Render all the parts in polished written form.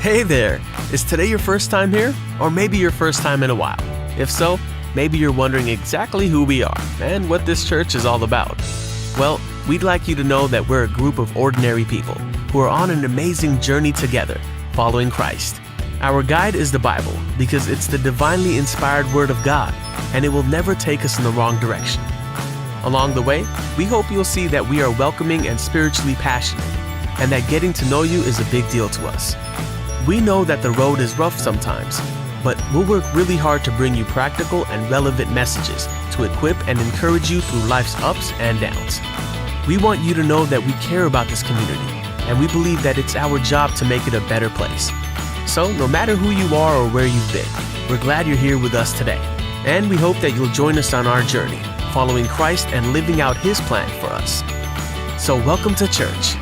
Hey there! Is today your first time here? Or maybe your first time in a while? If so, maybe you're wondering exactly who we are and what this church is all about. Well, we'd like you to know that we're a group of ordinary people who are on an amazing journey together, following Christ. Our guide is the Bible because it's the divinely inspired Word of God, and it will never take us in the wrong direction. Along the way, we hope you'll see that we are welcoming and spiritually passionate, and that getting to know you is a big deal to us. We know that the road is rough sometimes, but we'll work really hard to bring you practical and relevant messages to equip and encourage you through life's ups and downs. We want you to know that we care about this community, and we believe that it's our job to make it a better place. So, no matter who you are or where you've been, we're glad you're here with us today, and we hope that you'll join us on our journey, following Christ and living out His plan for us. So, welcome to church.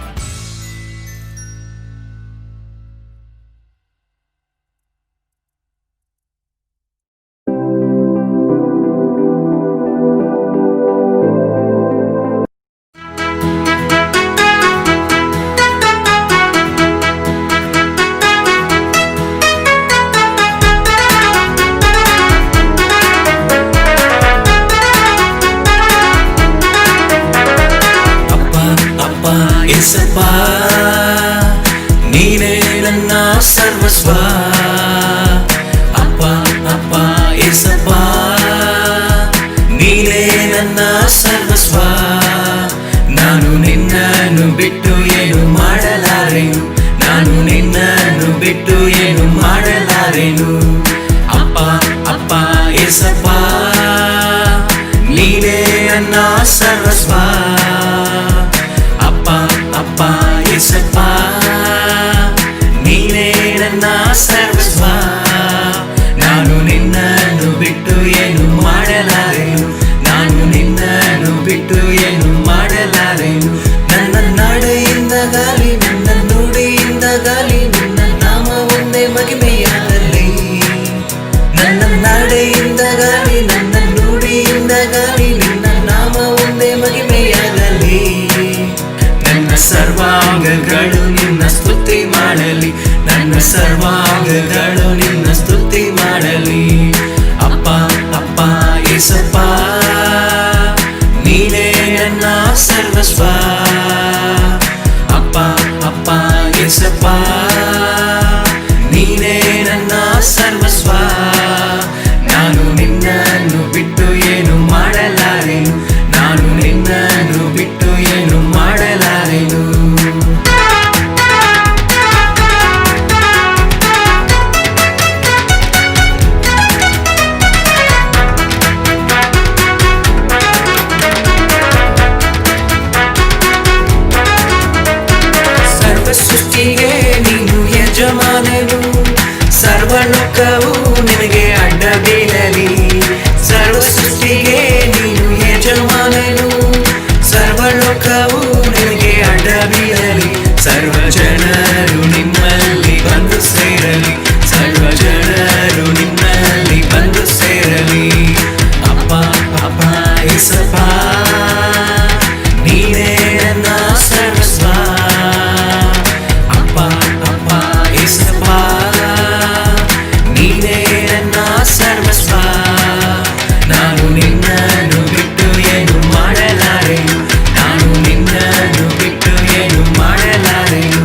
Yesappa ನೀನೇ ನನ್ನ ಸರ್ವಸ್ವ ಅಪ್ಪ ಅಪ್ಪ ಏಸಪ್ಪ ನೀನೇ ನನ್ನ ಸರ್ವಸ್ವ ನಾನು ನಿನ್ನನ್ನು ಬಿಟ್ಟು ಏನು ಮಾಡಲಾರೆನು ನಾನು ನಿನ್ನನ್ನು ಬಿಟ್ಟು ಏನು ಮಾಡಲಾರೆನು ಅಪ್ಪ ಅಪ್ಪ ಏಸಪ್ಪ ನೀನೇ ನನ್ನ ಸರ್ವಸ್ವ ಅಪ್ಪ ಏಸಪ್ಪ ನೀನೇ ನನ್ನ ಸರ್ವಸ್ವ ನಾನು ನಿನ್ನನ್ನು ಬಿಟ್ಟು ಏನು ಮಾಡಲಾರೆನು ನಾನು ನಿನ್ನನ್ನು ಬಿಟ್ಟು ಏನು ಮಾಡಲಾರೆನು ನನ್ನ ನಡೆಯಿಂದ ಗಾಲಿ ನನ್ನ ನುಡಿಯಿಂದ ಗಾಲಿ ನಿನ್ನ ನಾಮ ಒಂದೇ ಮಹಿಮೆಯಾಗಲಿ ನನ್ನ ನಡೆಯಿಂದ ಗಾಲಿ ನನ್ನ ನುಡಿಯಿಂದ ಗಾಲಿ ನಿನ್ನ ನಾಮ ಒಂದೇ ಮಹಿಮೆಯಾಗಲಿ ನನ್ನ ಸರ್ವಾಂಗಗಳು ನಿನ್ನ ಸ್ತುತಿ ಮಾಡಲಿ ನನ್ನ ಸರ್ವಾಂಗಗಳು ನಿನ್ನ ಸ್ತುತಿ ಮಾಡಲಿ ಅಪ್ಪ ಅಪ್ಪ ಏಸಪ್ಪ ನೀನೇ ನನ್ನ ಸರ್ವಸ್ವ ಅಪ್ಪ ಅಪ್ಪ ಏಸಪ್ಪ ನೀನೇ ನನ್ನ ಸರ್ವಸ್ವ ನಾನು ನಿನ್ನನ್ನು ಬಿಟ್ಟು ಏನು ಮಾಡಲಾರೆನು ನಾನು ನಿನ್ನನ್ನು ಬಿಟ್ಟು ಏನು ಮಾಡಲಾರೆನು ಸರ್ವ ಸೃಷ್ಟಿಗೆ ನೀನು ಯಜಮಾನನು ಸರ್ವಲೋಕವು ನಿನಗೆ ಅಡ್ಡ ಬೀಳಲಿ ಸರ್ವ ಸೃಷ್ಟಿಗೆ ನೀನು ಯಜಮಾನನು ಸರ್ವಲೋಕವು ನಿನಗೆ ಅಡ್ಡ ಬೀಳಲಿ ಸರ್ವ ಜನರು ನಿಮ್ಮಲ್ಲಿ ಬಂದು ಸೇರಲಿ ಸರ್ವ ಜನರು ನಿಮ್ಮಲ್ಲಿ ಬಂದು ಸೇರಲಿ ಅಪ್ಪ ಅಪ್ಪ ಏಸಪ್ಪ ನೀನೇ ನನ್ನ ಸರ್ವಸ್ವ ಅಪ್ಪ ಅಪ್ಪ ಏಸಪ್ಪ ನೀನೇ ನನ್ನ ಸರ್ವಸ್ವ ನಾನು ನಿನ್ನನ್ನು ಬಿಟ್ಟು ಏನು ಮಾಡಲಾರೆನು ನಾನು ನಿನ್ನನ್ನು ಬಿಟ್ಟು ಏನು ಮಾಡಲಾರೆನು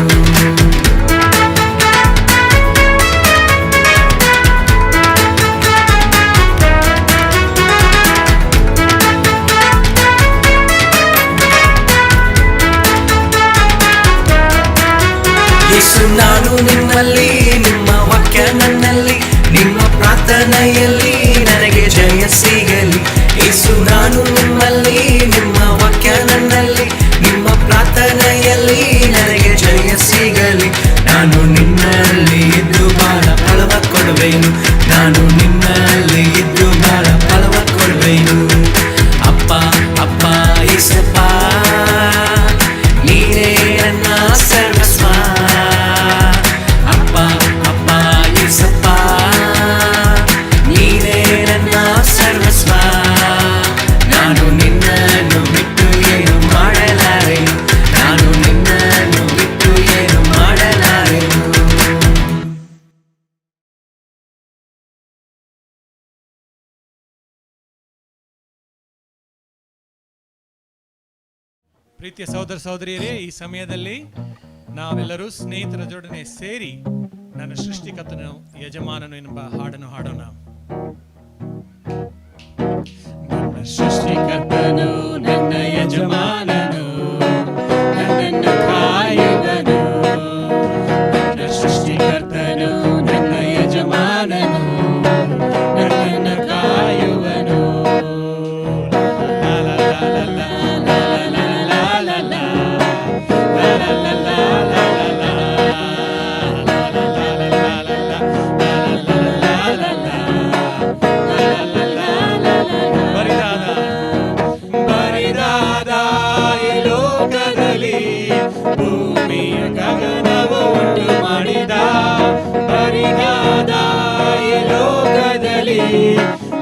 ಯೇಸು ನಾನು ನಿಮ್ಮಲ್ಲಿ ನಿಮ್ಮ ವಾಕ್ಯ ನನ್ನಲ್ಲಿ ನಿಮ್ಮ ಪ್ರಾರ್ಥನೆಯಲ್ಲಿ ನನಗೆ ಜಯ ಸಿಗಲಿ ಯೇಸು ನಾನು ನಿಮ್ಮಲ್ಲಿ ನಿಮ್ಮ ವಾಕ್ಯ ನನ್ನಲ್ಲಿ ನಿಮ್ಮ ಪ್ರಾರ್ಥನೆಯಲ್ಲಿ ನನಗೆ ಜಯ ಸಿಗಲಿ ನಾನು ನಿನ್ನಲ್ಲಿ ಇದ್ದು ಬಹಳ ಫಲವ ಕೊಡುವೆನು ನಾನು ನಿನ್ನಲ್ಲಿ ಇದ್ದು ಬಹಳ ಫಲವ ಕೊಡುವೆನು ಅಪ್ಪ ಅಪ್ಪ ಏಸಪ್ಪ ನೀನೇ ನನ್ನ ಸರ್ವಸ್ವ ಅಪ್ಪ ಅಪ್ಪ ಏಸಪ್ಪ ನೀನೇ ನನ್ನ ಸರ್ವಸ್ವ ನಾನು ನಿನ್ನನ್ನು ಬಿಟ್ಟು ಏನು ಮಾಡಲಾರೆನು ನಾನು ನಿನ್ನನ್ನು ಬಿಟ್ಟು ಏನು ಮಾಡಲಾರೆನು ಪ್ರೀತಿಯ ಸಹೋದರ ಸಹೋದರಿಯರೇ, ಈ ಸಮಯದಲ್ಲಿ ನಾವೆಲ್ಲರೂ ಸ್ನೇಹಿತರ ಜೊಡನೆ ಸೇರಿ ನನ್ನ ಸೃಷ್ಟಿಕರ್ತನು ಯಜಮಾನನು ಎಂಬ ಹಾಡನ್ನು ಹಾಡೋಣ. ನನ್ನ ಸೃಷ್ಟಿಕರ್ತನು ನನ್ನ ಯಜಮಾನನು, ನನ್ನನ್ನು ಕಾಯುವನು. ನನ್ನ ಸೃಷ್ಟಿಕರ್ತನು ನನ್ನ ಯಜಮಾನನು, ನನ್ನನ್ನು ಕಾಯುವನು. ಬರಿದಾದ ಈ ಲೋಕದಲ್ಲಿ ಭೂಮಿಯ ಗಗನವು ಉಂಟು ಮಾಡಿದ, ಬರಿದಾದ ಈ ಲೋಕದಲ್ಲಿ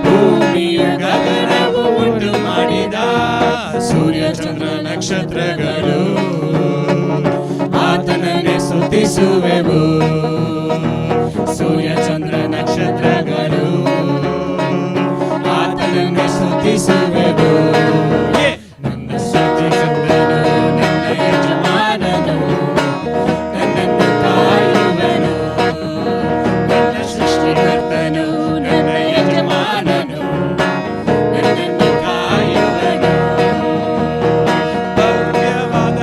ಭೂಮಿಯ ಗಗನವು ಉಂಟು ಮಾಡಿದ. ಸೂರ್ಯ ಚಂದ್ರ ನಕ್ಷತ್ರಗಳು ಆತನನ್ನೇ ಸ್ತುತಿಸುವೆವು. ಸೂರ್ಯ ಚಂದ್ರ ನಕ್ಷತ್ರಗಳು ಆತನನ್ನೇ ಸ್ತುತಿಸುವೆವು. ನನ್ನ ಸೃಷ್ಟಿಕರ್ತನು ನನ್ನ ಯಜಮಾನನು, ನನ್ನನ್ನು ಕಾಯುವನು. ನನ್ನ ಸೃಷ್ಟಿಕರ್ತನು ನನ್ನ ಯಜಮಾನನು, ನನ್ನನ್ನು ಕಾಯುವನು. ಭವ್ಯವಾದ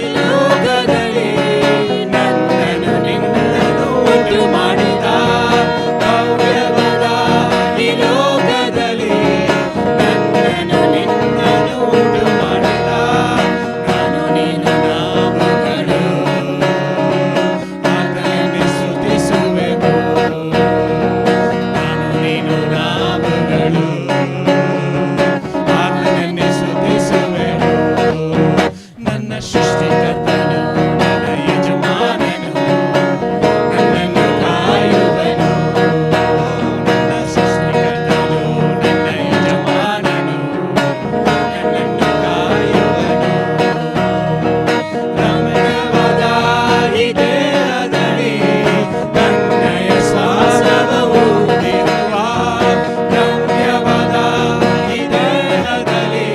ಈ ಲೋಕದಲ್ಲಿ ನನ್ನನ್ನು ನಿನ್ನನ್ನು ಉಂಟು ಮಾಡಿದ, ಭವ್ಯವಾದ ಈ ಲೋಕದಲ್ಲಿ ನನ್ನನ್ನು ನಿನ್ನನ್ನು ಉಂಟು ಮಾಡಿದ. ನಾನು ನೀನು ನಾವುಗಳು ಆತನನ್ನೇ ಸ್ತುತಿಸುವೆವು. ನಾನು ನೀನು ನಾವುಗಳು ಆತನನ್ನೇ ಸ್ತುತಿಸುವೆವು. ನನ್ನ ಸೃಷ್ಟಿಕರ್ತನು ನನ್ನ ಯಜಮಾನನು, ನನ್ನನ್ನು ಕಾಯುವನು. ನನ್ನ ಸೃಷ್ಟಿಕರ್ತನು ನನ್ನ ಯಜಮಾನನು, ನನ್ನನ್ನು ಕಾಯುವನು. ರಮ್ಯವಾದ ಈ ದೇಹದಲ್ಲಿ ತನ್ನಯ ಶ್ವಾಸವು ಊದಿರುವ, ರಮ್ಯವಾದ ಈ ದೇಹದಲ್ಲಿ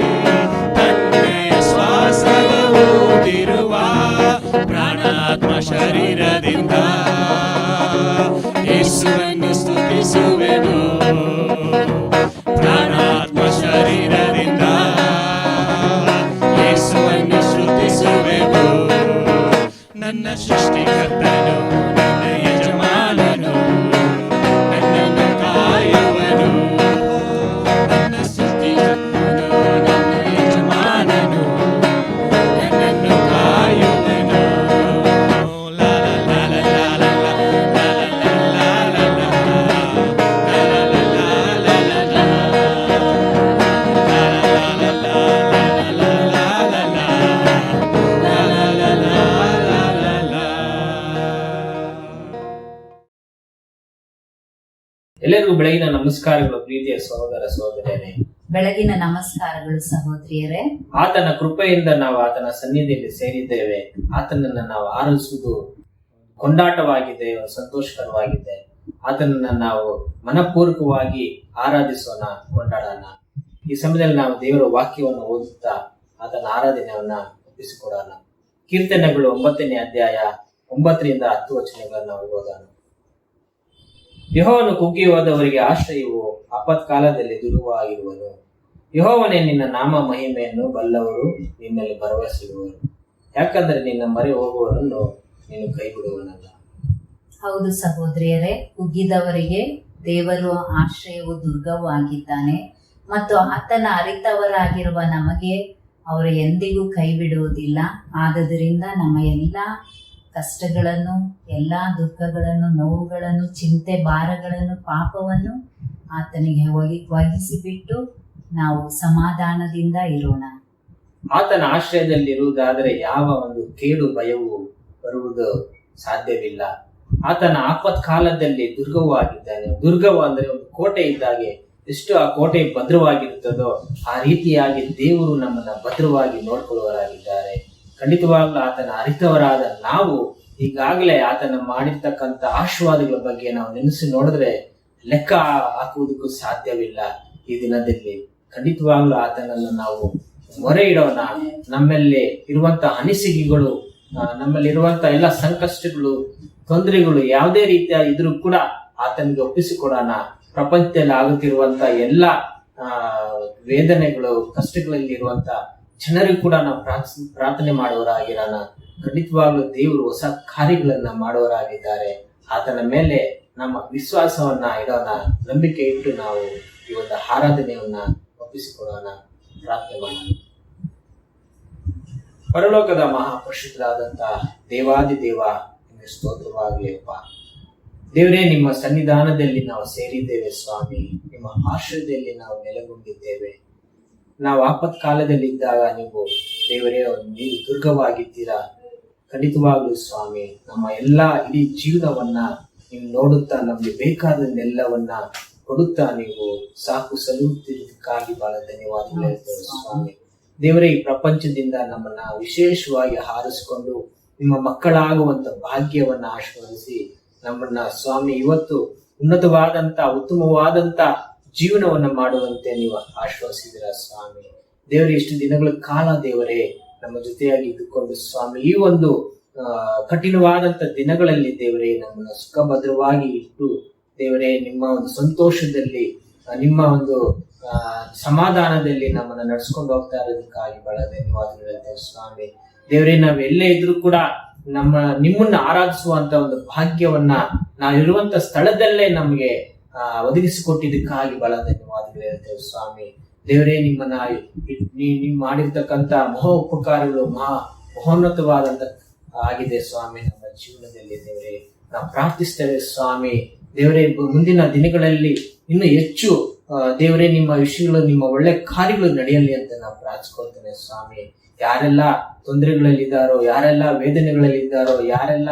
ತನ್ನಯ ಶ್ವಾಸವು ಊದಿರುವ. ಪ್ರಾಣಾತ್ಮ ಶರೀರದಿಂದ ಯೇಸುವನ್ನು ಸ್ತುತಿಸುವೆನು. ಪ್ರಾಣಾತ್ಮ ಶರೀರದಿಂದ ಯೇಸುವನ್ನು ಸ್ತುತಿಸುವೆವು. ನನ್ನ ಸೃಷ್ಟಿಕರ್ತನು ನನ್ನ ಯಜಮಾನನು, ನನ್ನನ್ನು ಕಾಯುವನು. ನನ್ನ ಸೃಷ್ಟಿಕರ್ತನು ನನ್ನ ಯಜಮಾನನು, ನನ್ನನ್ನು ಕಾಯುವನು. ಲಾ ಲಾ ಲಾ ಲಾ ಲಾ ಲಾ ಲಾ ಲಾ ಲಾ ಲಾ ಲಾ ಎಲ್ಲರಿಗೂ ಬೆಳಗಿನ ನಮಸ್ಕಾರಗಳು ಪ್ರೀತಿಯ ಸಹೋದರ ಸಹೋದರಿಯರೇ. ಬೆಳಗಿನ ನಮಸ್ಕಾರಗಳು ಸಹೋದರಿಯರೇ. ಆತನ ಕೃಪೆಯಿಂದ ನಾವು ಆತನ ಸನ್ನಿಧಿಯಲ್ಲಿ ಸೇರಿದ್ದೇವೆ. ಆತನನ್ನ ನಾವು ಆರಾಧಿಸುವುದು ಕೊಂಡಾಟವಾಗಿದೆ, ಸಂತೋಷಕರವಾಗಿದೆ. ಆತನನ್ನ ನಾವು ಮನಪೂರ್ವಕವಾಗಿ ಆರಾಧಿಸೋಣ, ಕೊಂಡಾಡೋಣ. ಈ ಸಮಯದಲ್ಲಿ ನಾವು ದೇವರ ವಾಕ್ಯವನ್ನು ಓದುತ್ತಾ ಆತನ ಆರಾಧನೆಯನ್ನ ಒಪ್ಪಿಸಿಕೊಡೋಣ. ಕೀರ್ತನೆಗಳು 9ನೇ ಅಧ್ಯಾಯ 9ರಿಂದ 10 ವಚನಗಳನ್ನು ನಾವು ಓದೋಣ. ಯೆಹೋವನು ಕುಗ್ಗಿ ಹೋದವರಿಗೆ ಆಶ್ರಯವು ಆಪತ್ಕಾಲದಲ್ಲಿ ದುರ್ಗವಾಗಿರುವನು. ಯೆಹೋವನೇ, ನಿನ್ನ ನಾಮ ಮಹಿಮೆಯನ್ನು ಬಲ್ಲವರು ನಿನ್ನಲ್ಲಿ ಭರವಸೆಯುವರು. ಯಾಕಂದ್ರೆ ನಿನ್ನ ಮೊರೆ ಹೋಗುವವರನ್ನು ನೀನು ಕೈಬಿಡುವನಲ್ಲ. ಹೌದು ಸಹೋದರಿಯರೇ, ಕುಗ್ಗಿದವರಿಗೆ ದೇವರು ಆಶ್ರಯವು ದುರ್ಗವೂ ಆಗಿದ್ದಾನೆ ಮತ್ತು ಆತನ ಅರಿತವರಾಗಿರುವ ನಮಗೆ ಅವರು ಎಂದಿಗೂ ಕೈ ಬಿಡುವುದಿಲ್ಲ. ಆದುದರಿಂದ ನಮ್ಮ ಎಲ್ಲ ಕಷ್ಟಗಳನ್ನು, ಎಲ್ಲ ದುಃಖಗಳನ್ನು, ನೋವುಗಳನ್ನು, ಚಿಂತೆ, ಭಾರಗಳನ್ನು, ಪಾಪವನ್ನು ಆತನಿಗೆ ವಹಿಸಿಬಿಟ್ಟು ನಾವು ಸಮಾಧಾನದಿಂದ ಇರೋಣ. ಆತನ ಆಶ್ರಯದಲ್ಲಿರುವುದಾದರೆ ಯಾವ ಒಂದು ಕೇಡು ಭಯವು ಬರುವುದು ಸಾಧ್ಯವಿಲ್ಲ. ಆತನ ಆಪತ್ಕಾಲದಲ್ಲಿ ದುರ್ಗವೂ ಆಗಿದ್ದಾನೆ. ದುರ್ಗವು ಅಂದ್ರೆ ಒಂದು ಕೋಟೆ ಇದ್ದಾಗೆ. ಎಷ್ಟು ಆ ಕೋಟೆ ಭದ್ರವಾಗಿರುತ್ತದೋ ಆ ರೀತಿಯಾಗಿ ದೇವರು ನಮ್ಮನ್ನ ಭದ್ರವಾಗಿ ನೋಡ್ಕೊಳ್ಳುವರಾಗಿದ್ದಾರೆ. ಖಂಡಿತವಾಗ್ಲೂ ಆತನ ಅರಿತವರಾದ ನಾವು ಈಗಾಗಲೇ ಆತನ ಮಾಡಿರ್ತಕ್ಕಂಥ ಆಶೀರ್ವಾದಗಳ ಬಗ್ಗೆ ನಾವು ನೆನೆಸಿ ನೋಡಿದ್ರೆ ಲೆಕ್ಕ ಹಾಕುವುದಕ್ಕೂ ಸಾಧ್ಯವಿಲ್ಲ. ಈ ದಿನದಲ್ಲಿ ಖಂಡಿತವಾಗ್ಲೂ ಆತನನ್ನು ನಾವು ಮೊರೆ ಇಡೋಣ. ನಮ್ಮಲ್ಲಿ ಇರುವಂತ ಅನಿಸಿಕೆಗಳು, ನಮ್ಮಲ್ಲಿ ಇರುವಂತ ಎಲ್ಲ ಸಂಕಷ್ಟಗಳು, ತೊಂದರೆಗಳು ಯಾವುದೇ ರೀತಿಯ ಇದ್ರೂ ಕೂಡ ಆತನಿಗೆ ಒಪ್ಪಿಸಿಕೊಡೋಣ. ಪ್ರಪಂಚದಲ್ಲಿ ಆಗುತ್ತಿರುವಂತ ಎಲ್ಲ ವೇದನೆಗಳು, ಕಷ್ಟಗಳಲ್ಲಿ ಇರುವಂತ ಜನರಿಗೂ ಕೂಡ ನಾವು ಪ್ರಾರ್ಥನೆ ಮಾಡುವವರಾಗಿರೋಣ. ಖಂಡಿತವಾಗ್ಲೂ ದೇವರು ಹೊಸ ಕಾರ್ಯಗಳನ್ನ ಮಾಡುವವರಾಗಿದ್ದಾರೆ. ಆತನ ಮೇಲೆ ನಮ್ಮ ವಿಶ್ವಾಸವನ್ನ ಇಡೋಣ. ನಂಬಿಕೆ ಇಟ್ಟು ನಾವು ಈ ಒಂದು ಆರಾಧನೆಯನ್ನ ಒಪ್ಪಿಸಿಕೊಡೋಣ. ಪ್ರಾರ್ಥನೆ ಮಾಡೋಣ. ಪರಲೋಕದ ಮಹಾಪರಿಶುದ್ಧರಾದಂತ ದೇವಾದಿ ದೇವ, ನಿಮಗೆ ಸ್ತೋತ್ರವಾಗಲಿ ಅಪ್ಪ. ದೇವರೇ, ನಿಮ್ಮ ಸನ್ನಿಧಾನದಲ್ಲಿ ನಾವು ಸೇರಿದ್ದೇವೆ ಸ್ವಾಮಿ. ನಿಮ್ಮ ಆಶ್ರಯದಲ್ಲಿ ನಾವು ನೆಲೆಗೊಂಡಿದ್ದೇವೆ. ನಾವು ಆಪತ್ಕಾಲದಲ್ಲಿದ್ದಾಗ ನೀವು ದೇವರೇ ನೀವು ದುರ್ಗವಾಗಿದ್ದೀರಾ. ಖಂಡಿತವಾಗ್ಲೂ ಸ್ವಾಮಿ, ನಮ್ಮ ಎಲ್ಲಾ ಇಡೀ ಜೀವನವನ್ನ ನೀವು ನೋಡುತ್ತಾ ನಮ್ಗೆ ಬೇಕಾದನ್ನೆಲ್ಲವನ್ನ ಕೊಡುತ್ತಾ ನೀವು ಸಾಕು ಸಲುತ್ತಿದ್ದಕ್ಕಾಗಿ ಬಹಳ ಧನ್ಯವಾದಗಳು ಹೇಳ್ತೇವೆ ಸ್ವಾಮಿ. ದೇವರೇ, ಈ ಪ್ರಪಂಚದಿಂದ ನಮ್ಮನ್ನ ವಿಶೇಷವಾಗಿ ಹಾರಿಸಿಕೊಂಡು ನಿಮ್ಮ ಮಕ್ಕಳಾಗುವಂತ ಭಾಗ್ಯವನ್ನ ಆಶೀರ್ವದಿಸಿ ನಮ್ಮನ್ನ ಸ್ವಾಮಿ ಇವತ್ತು ಉನ್ನತವಾದಂತ ಉತ್ತಮವಾದಂತ ಜೀವನವನ್ನ ಮಾಡುವಂತೆ ನೀವು ಆಶ್ವಾಸಿದಿರ ಸ್ವಾಮಿ. ದೇವರೇ, ಇಷ್ಟು ದಿನಗಳ ಕಾಲ ದೇವರೇ ನಮ್ಮ ಜೊತೆಯಾಗಿ ಇದ್ದುಕೊಂಡು ಸ್ವಾಮಿ ಈ ಒಂದು ಕಠಿಣವಾದಂತ ದಿನಗಳಲ್ಲಿ ದೇವರೇ ನಮ್ಮನ್ನ ಸುಖಭದ್ರವಾಗಿ ಇಟ್ಟು ದೇವರೇ ನಿಮ್ಮ ಒಂದು ಸಂತೋಷದಲ್ಲಿ, ನಿಮ್ಮ ಒಂದು ಸಮಾಧಾನದಲ್ಲಿ ನಮ್ಮನ್ನ ನಡ್ಸ್ಕೊಂಡು ಹೋಗ್ತಾ ಇರೋದಕ್ಕಾಗಿ ಬಹಳ ಧನ್ಯವಾದಗಳು ಹೇಳ್ತೇವೆ ಸ್ವಾಮಿ. ದೇವರೇ, ನಾವ್ ಎಲ್ಲೇ ಇದ್ರೂ ಕೂಡ ನಿಮ್ಮನ್ನ ಆರಾಧಿಸುವಂತ ಒಂದು ಭಾಗ್ಯವನ್ನ ನಾವಿರುವಂತ ಸ್ಥಳದಲ್ಲೇ ನಮ್ಗೆ ಒದಗಿಸಿಕೊಟ್ಟಿದ್ದಕ್ಕಾಗಿ ಬಹಳ ಧನ್ಯವಾದಗಳು ಹೇಳ್ತೇವೆ ಸ್ವಾಮಿ. ದೇವರೇ, ನಿಮ್ಮನ್ನ ನೀವು ಮಾಡಿರ್ತಕ್ಕಂತ ಮಹಾ ಉಪಕಾರಗಳು ಮಹೋನ್ನತವಾದಂತ ಆಗಿದೆ ಸ್ವಾಮಿ ನಮ್ಮ ಜೀವನದಲ್ಲಿ. ದೇವರೇ, ನಾವು ಪ್ರಾರ್ಥಿಸ್ತೇವೆ ಸ್ವಾಮಿ. ದೇವರೇ, ಮುಂದಿನ ದಿನಗಳಲ್ಲಿ ಇನ್ನು ಹೆಚ್ಚು ದೇವರೇ ನಿಮ್ಮ ವಿಷಯಗಳು, ನಿಮ್ಮ ಒಳ್ಳೆ ಕಾರ್ಯಗಳು ನಡೆಯಲಿ ಅಂತ ನಾವು ಪ್ರಾರ್ಥಿಸ್ಕೊಳ್ತೇನೆ ಸ್ವಾಮಿ. ಯಾರೆಲ್ಲ ತೊಂದರೆಗಳಲ್ಲಿದ್ದಾರೋ, ಯಾರೆಲ್ಲ ವೇದನೆಗಳಲ್ಲಿದ್ದಾರೋ, ಯಾರೆಲ್ಲ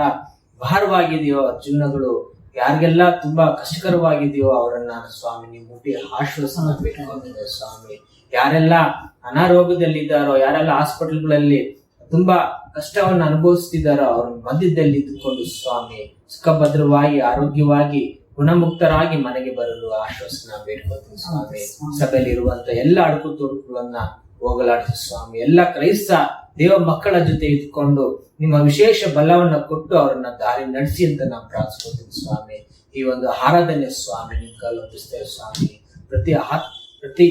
ಭಾರವಾಗಿದೆಯೋ ಜೀವನಗಳು, ಯಾರಿಗೆಲ್ಲ ತುಂಬಾ ಕಷ್ಟಕರವಾಗಿದೆಯೋ ಅವರನ್ನ ಸ್ವಾಮಿ ನೀವು ಮುಟ್ಟಿ ಆಶ್ವಾಸನೆ ಸ್ವಾಮಿ. ಯಾರೆಲ್ಲ ಅನಾರೋಗ್ಯದಲ್ಲಿದ್ದಾರೋ, ಯಾರೆಲ್ಲ ಹಾಸ್ಪಿಟಲ್ಗಳಲ್ಲಿ ತುಂಬಾ ಕಷ್ಟವನ್ನು ಅನುಭವಿಸ್ತಿದ್ದಾರೋ ಅವ್ರ ಮಧ್ಯದಲ್ಲಿ ಇದ್ದುಕೊಂಡು ಸ್ವಾಮಿ ಸುಖಭದ್ರವಾಗಿ, ಆರೋಗ್ಯವಾಗಿ, ಗುಣಮುಕ್ತರಾಗಿ ಮನೆಗೆ ಬರಲು ಆಶ್ವಾಸನ ಬೇಡ್ಕೊಳ್ತೀನಿ ಸ್ವಾಮಿ. ಸಭೆಯಲ್ಲಿ ಇರುವಂತ ಎಲ್ಲ ಅಡುಕು ತೊಡುಕುಗಳನ್ನ ಹೋಗಲಾಡಿಸಿ ಸ್ವಾಮಿ. ಎಲ್ಲ ಕ್ರೈಸ್ತ ದೇವ ಮಕ್ಕಳ ಜೊತೆ ಇದ್ಕೊಂಡು ನಿಮ್ಮ ವಿಶೇಷ ಬಲವನ್ನ ಕೊಟ್ಟು ಅವರನ್ನ ದಾರಿ ನಡೆಸಿ ಅಂತ ನಾವು ಪ್ರಾರ್ಥಿಸ್ಕೊಳ್ತೀವಿ ಸ್ವಾಮಿ. ಈ ಒಂದು ಆರಾಧನೆ ಸ್ವಾಮಿ ನಿಮ್ ಕಾಲು ಒಪ್ಪಿಸ್ತೇವೆ ಸ್ವಾಮಿ. ಪ್ರತಿ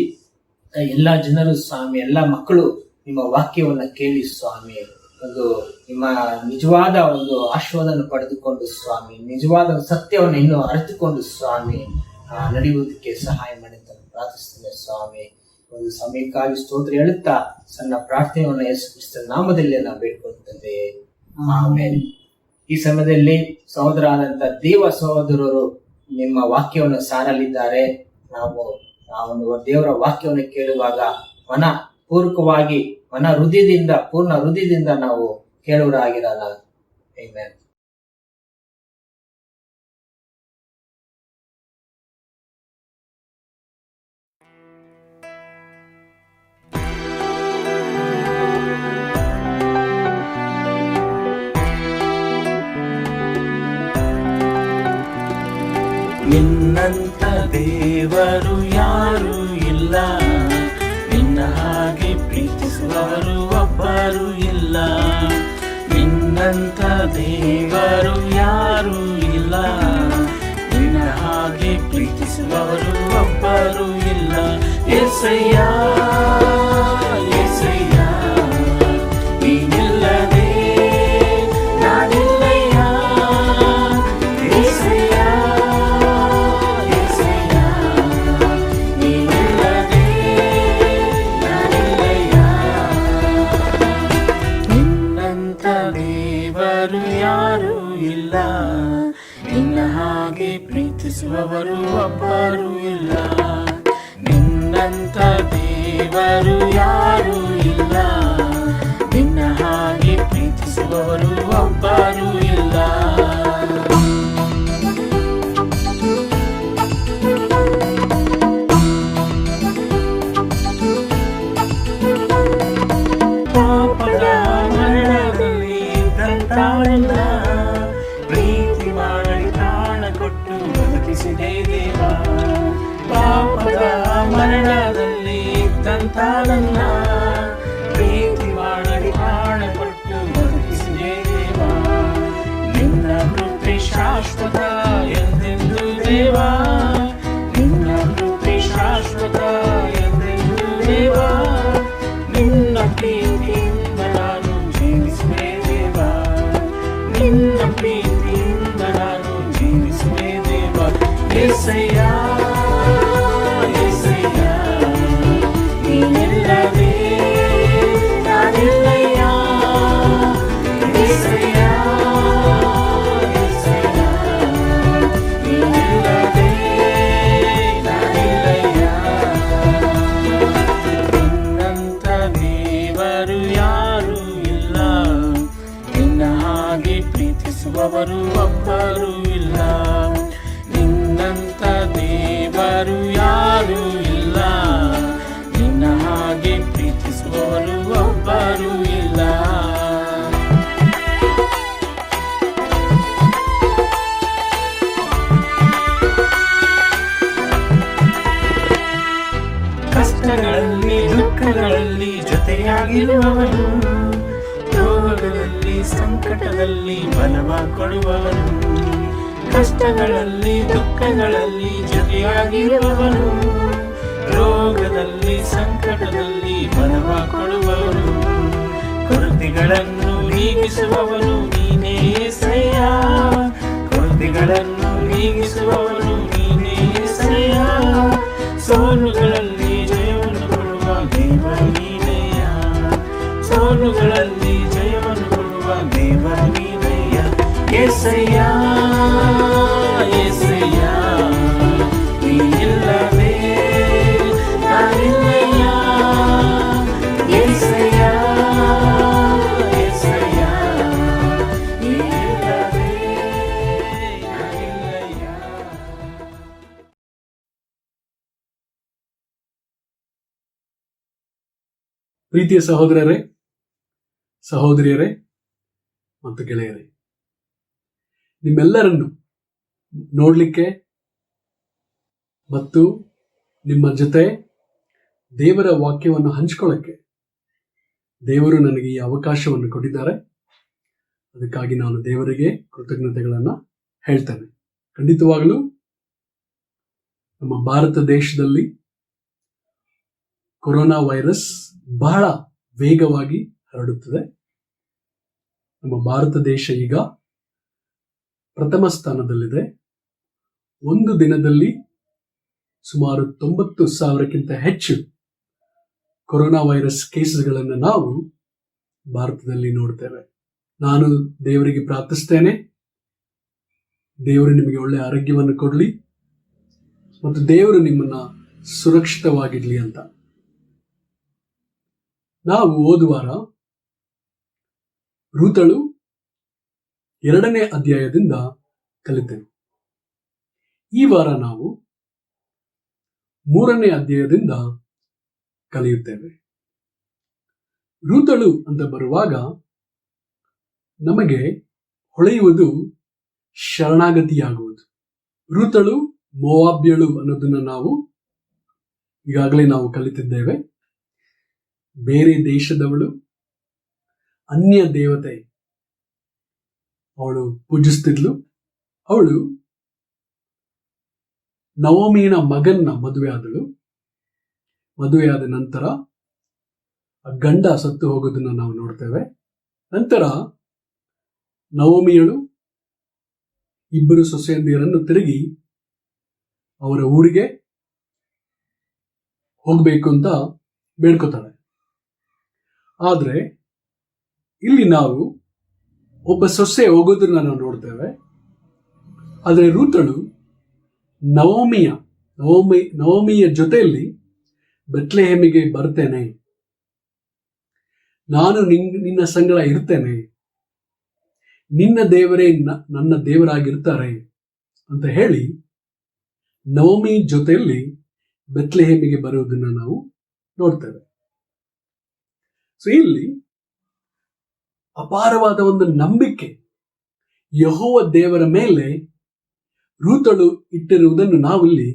ಎಲ್ಲ ಜನರು ಸ್ವಾಮಿ, ಎಲ್ಲ ಮಕ್ಕಳು ನಿಮ್ಮ ವಾಕ್ಯವನ್ನ ಕೇಳಿ ಸ್ವಾಮಿ, ಒಂದು ನಿಮ್ಮ ನಿಜವಾದ ಒಂದು ಆಶೀರ್ವಾದನ ಪಡೆದುಕೊಂಡು ಸ್ವಾಮಿ, ನಿಜವಾದ ಸತ್ಯವನ್ನು ಇನ್ನೂ ಅರಿತುಕೊಂಡು ಸ್ವಾಮಿ ನಡೆಯುವುದಕ್ಕೆ ಸಹಾಯ ಮಾಡಿ ಅಂತ ಪ್ರಾರ್ಥಿಸ್ತೇನೆ ಸ್ವಾಮಿ. ಒಂದು ಸಮಯಕ್ಕಾಗಿ ಸ್ತೋತ್ರ ಹೇಳುತ್ತಾ ಸಣ್ಣ ಪ್ರಾರ್ಥನೆಯನ್ನು ಯೇಸು ಕ್ರಿಸ್ತನ ನಾಮದಲ್ಲಿ ನಾವು ಬೇಡ್ಕೊಳ್ತೇವೆ, ಆಮೆನ್. ಈ ಸಮಯದಲ್ಲಿ ಸಹೋದರಾದಂತ ದೇವ ಸಹೋದರರು ನಿಮ್ಮ ವಾಕ್ಯವನ್ನು ಸಾರಲಿದ್ದಾರೆ. ನಾವು ಆ ಒಂದು ದೇವರ ವಾಕ್ಯವನ್ನು ಕೇಳುವಾಗ ಮನ ಪೂರ್ವಕವಾಗಿ, ಪೂರ್ಣ ಹೃದಯದಿಂದ ನಾವು ಕೇಳುವರಾಗಿರೋಣ. ಆಮೆನ್. ನಿನ್ನಂತ ದೇವರು ಯಾರು ಇಲ್ಲ, ನಿನ್ನ ಹಾಗೆ ಪ್ರೀತಿಸುವವರು ಒಬ್ಬರು ಇಲ್ಲ. ನಿನ್ನಂತ ದೇವರು ಯಾರು ಇಲ್ಲ, ನಿನ್ನ ಹಾಗೆ ಪ್ರೀತಿಸುವವರು ಒಬ್ಬರು ಇಲ್ಲ. యేసయ్య యేసయ్య ನೀನಿಲ್ಲದೆ ನಾನಿಲ್ಲಯ್ಯ. యేసయ్య యేసయ్య ನೀನಿಲ್ಲದೆ ನಾನಿಲ್ಲಯ್ಯ. ನಿನ್ನಂತ ದೇವರು ಯಾರು ಇಲ್ಲ, ನಿನ್ನ ಹಾಗೆ ಪ್ರೀತಿಸುವವರು ಒಬ್ಬರು ಇಲ್ಲ. ನಿನ್ನಂತ ದೇವರು ಯಾರು ಇಲ್ಲ, ನಿನ್ನ ಹಾಗೆ ಪ್ರೀತಿಸುವವರು ಒಬ್ಬರು ಇಲ್ಲ. ಪಾಪದ ಮರಣದಲ್ಲಿ ಇದ್ದಂತಾಳಲ್ಲ, ಪ್ರೀತಿ ಮಾಡಿ ಪ್ರಾಣ ಕೊಟ್ಟು ಬದುಕಿಸಿದೆ ದೇವ. ಪಾಪದ ಮರಣದಲ್ಲಿ ಇದ್ದಂತಾಳಲ್ಲ, ಶಾಶ್ವತ ಎಂದೆಂದು ದೇವಾ, ನಿನ್ನ ಕೃಪೆ ಶಾಶ್ವತ ಎಂದೆಂದು ದೇವಾ, ನಿನ್ನ ಪ್ರೀತಿಯಿಂದ ನಾನು ಜೀವಿಸುವೆ ದೇವಾ, ನಿನ್ನ ಪ್ರೀತಿಯಿಂದ ನಾನು ಜೀವಿಸುವೆ ದೇವಾ. యేసయ్య యేసయ్య ನೀನಿಲ್ಲದೆ ನಾನಿಲ್ಲಯ್ಯ, యేసయ్య యేసయ్య ನೀನಿಲ್ಲದೆ ನಾನಿಲ್ಲಯ್ಯ. ನಿನ್ನಂತ ದೇವರು ಯಾರೂ ಇಲ್ಲ, ನಿನ್ನ ಹಾಗೆ ಪ್ರೀತಿಸುವವರು ಒಬ್ಬರೂ ಇಲ್ಲ. ನಿನ್ನಂತ ದೇವರು ಯಾರೂ ಇಲ್ಲ, ನಿನ್ನ ಹಾಗೆ ಪ್ರೀತಿಸುವವರು ಒಬ್ಬರೂ ಇಲ್ಲ. ಕಷ್ಟಗಳಲ್ಲಿ ದುಃಖಗಳಲ್ಲಿ ಜೊತೆಯಾಗಿರುವವನು, ರೋಗಗಳಲ್ಲಿ ಸಂಕಟದಲ್ಲಿ ಬಲವ ಕೊಡುವವನು. ಕಷ್ಟಗಳಲ್ಲಿ ದುಃಖಗಳಲ್ಲಿ ಜೊತೆಯಾಗಿರುವವನು, ರೋಗದಲ್ಲಿ ಸಂಕಟದಲ್ಲಿ ಬಲವ ಕೊಡುವವನು. ಕೊರತೆಗಳನ್ನು ನೀಗಿಸುವವನು ನೀನೇ యేసయ్య, ಕೊರತೆಗಳನ್ನು ನೀಗಿಸುವವನು ನೀನೇ యేసయ్య. ಸೋಲುಗಳಲ್ಲಿ ಜಯವನ್ನು ಕೊಡುವ ದೇವರು ನೀನೆಯ, ಸೋಲುಗಳಲ್ಲಿ ಜಯವನ್ನು ಕೊಡುವ ದೇವರು ನೀನೆಯ. యేసయ్య యేసయ్య ನೀನಿಲ್ಲದೆ ನಾನಿಲ್ಲಯ್ಯ, యేసయ్య యేసయ్య ನೀನಿಲ್ಲದೆ ನಾನಿಲ್ಲಯ್ಯ. ಪ್ರೀತಿಯ ಸಹೋದರರೇ, ಸಹೋದರಿಯರೇ ಮತ್ತು ಗೆಳೆಯರೇ, ನಿಮ್ಮೆಲ್ಲರನ್ನು ನೋಡಲಿಕ್ಕೆ ಮತ್ತು ನಿಮ್ಮ ಜೊತೆ ದೇವರ ವಾಕ್ಯವನ್ನು ಹಂಚಿಕೊಳ್ಳಕ್ಕೆ ದೇವರು ನನಗೆ ಈ ಅವಕಾಶವನ್ನು ಕೊಟ್ಟಿದ್ದಾರೆ. ಅದಕ್ಕಾಗಿ ನಾನು ದೇವರಿಗೆ ಕೃತಜ್ಞತೆಗಳನ್ನು ಹೇಳ್ತೇನೆ. ಖಂಡಿತವಾಗಲೂ ನಮ್ಮ ಭಾರತ ದೇಶದಲ್ಲಿ ಕೊರೋನಾ ವೈರಸ್ ಬಹಳ ವೇಗವಾಗಿ ಹರಡುತ್ತದೆ. ನಮ್ಮ ಭಾರತ ದೇಶ ಈಗ ಪ್ರಥಮ ಸ್ಥಾನದಲ್ಲಿದೆ. ಒಂದು ದಿನದಲ್ಲಿ ಸುಮಾರು 90,000ಕ್ಕಿಂತ ಹೆಚ್ಚು ಕೊರೋನಾ ವೈರಸ್ ಕೇಸಸ್ಗಳನ್ನು ನಾವು ಭಾರತದಲ್ಲಿ ನೋಡ್ತೇವೆ. ನಾನು ದೇವರಿಗೆ ಪ್ರಾರ್ಥಿಸ್ತೇನೆ, ದೇವರು ನಿಮಗೆ ಒಳ್ಳೆಯ ಆರೋಗ್ಯವನ್ನು ಕೊಡಲಿ ಮತ್ತು ದೇವರು ನಿಮ್ಮನ್ನ ಸುರಕ್ಷಿತವಾಗಿರ್ಲಿ ಅಂತ. ನಾವು ಓದುವಾರ ರೂತಳು 2ನೇ ಅಧ್ಯಾಯದಿಂದ ಕಲಿತೆವು. ಈ ವಾರ ನಾವು 3ನೇ ಅಧ್ಯಾಯದಿಂದ ಕಲಿಯುತ್ತೇವೆ. ರೂತಳು ಅಂತ ಬರುವಾಗ ನಮಗೆ ಹೊಳೆಯುವುದು ಶರಣಾಗತಿಯಾಗುವುದು. ರೂತಳು ಮೋವಾಬ್ಯಳು ಅನ್ನೋದನ್ನ ನಾವು ಈಗಾಗಲೇ ನಾವು ಕಲಿತಿದ್ದೇವೆ. ಬೇರೆ ದೇಶದವಳು, ಅನ್ಯ ದೇವತೆ ಅವಳು ಪೂಜಿಸ್ತಿದ್ಲು. ಅವಳು ನವೋಮಿನ ಮಗನ್ನ ಮದುವೆ ಆದಳು. ಮದುವೆಯಾದ ನಂತರ ಆ ಗಂಡ ಸತ್ತು ಹೋಗೋದನ್ನ ನಾವು ನೋಡ್ತೇವೆ. ನಂತರ ನವೋಮಿಯಳು ಇಬ್ಬರು ಸೊಸೆಯಂದಿರನ್ನು ತಿರುಗಿ ಅವರ ಊರಿಗೆ ಹೋಗ್ಬೇಕು ಅಂತ ಬೇಡ್ಕೋತಾಳೆ. ಆದ್ರೆ ಇಲ್ಲಿ ನಾವು ಒಬ್ಬ ಸೊಸೆ ಹೋಗೋದನ್ನ ನಾವು ನೋಡ್ತೇವೆ. ಆದರೆ ರೂತಳು ನವೋಮಿಯ ಜೊತೆಯಲ್ಲಿ ಬೆತ್ಲೆಹೇಮಿಗೆ ಬರ್ತೇನೆ, ನಾನು ನಿನ್ನ ಸಂಗಡ ಇರ್ತೇನೆ, ನಿನ್ನ ದೇವರೇ ನನ್ನ ದೇವರಾಗಿರ್ತಾರೆ ಅಂತ ಹೇಳಿ ನವೋಮಿ ಜೊತೆಯಲ್ಲಿ ಬೆತ್ಲೆಹೇಮಿಗೆ ಬರುವುದನ್ನು ನಾವು ನೋಡ್ತೇವೆ. ಸೊ ಇಲ್ಲಿ ಅಪಾರವಾದ ಒಂದು ನಂಬಿಕೆ ಯೆಹೋವ ದೇವರ ಮೇಲೆ ರೂತಳು ಇಟ್ಟಿರುವುದನ್ನು ನಾವಿಲ್ಲಿ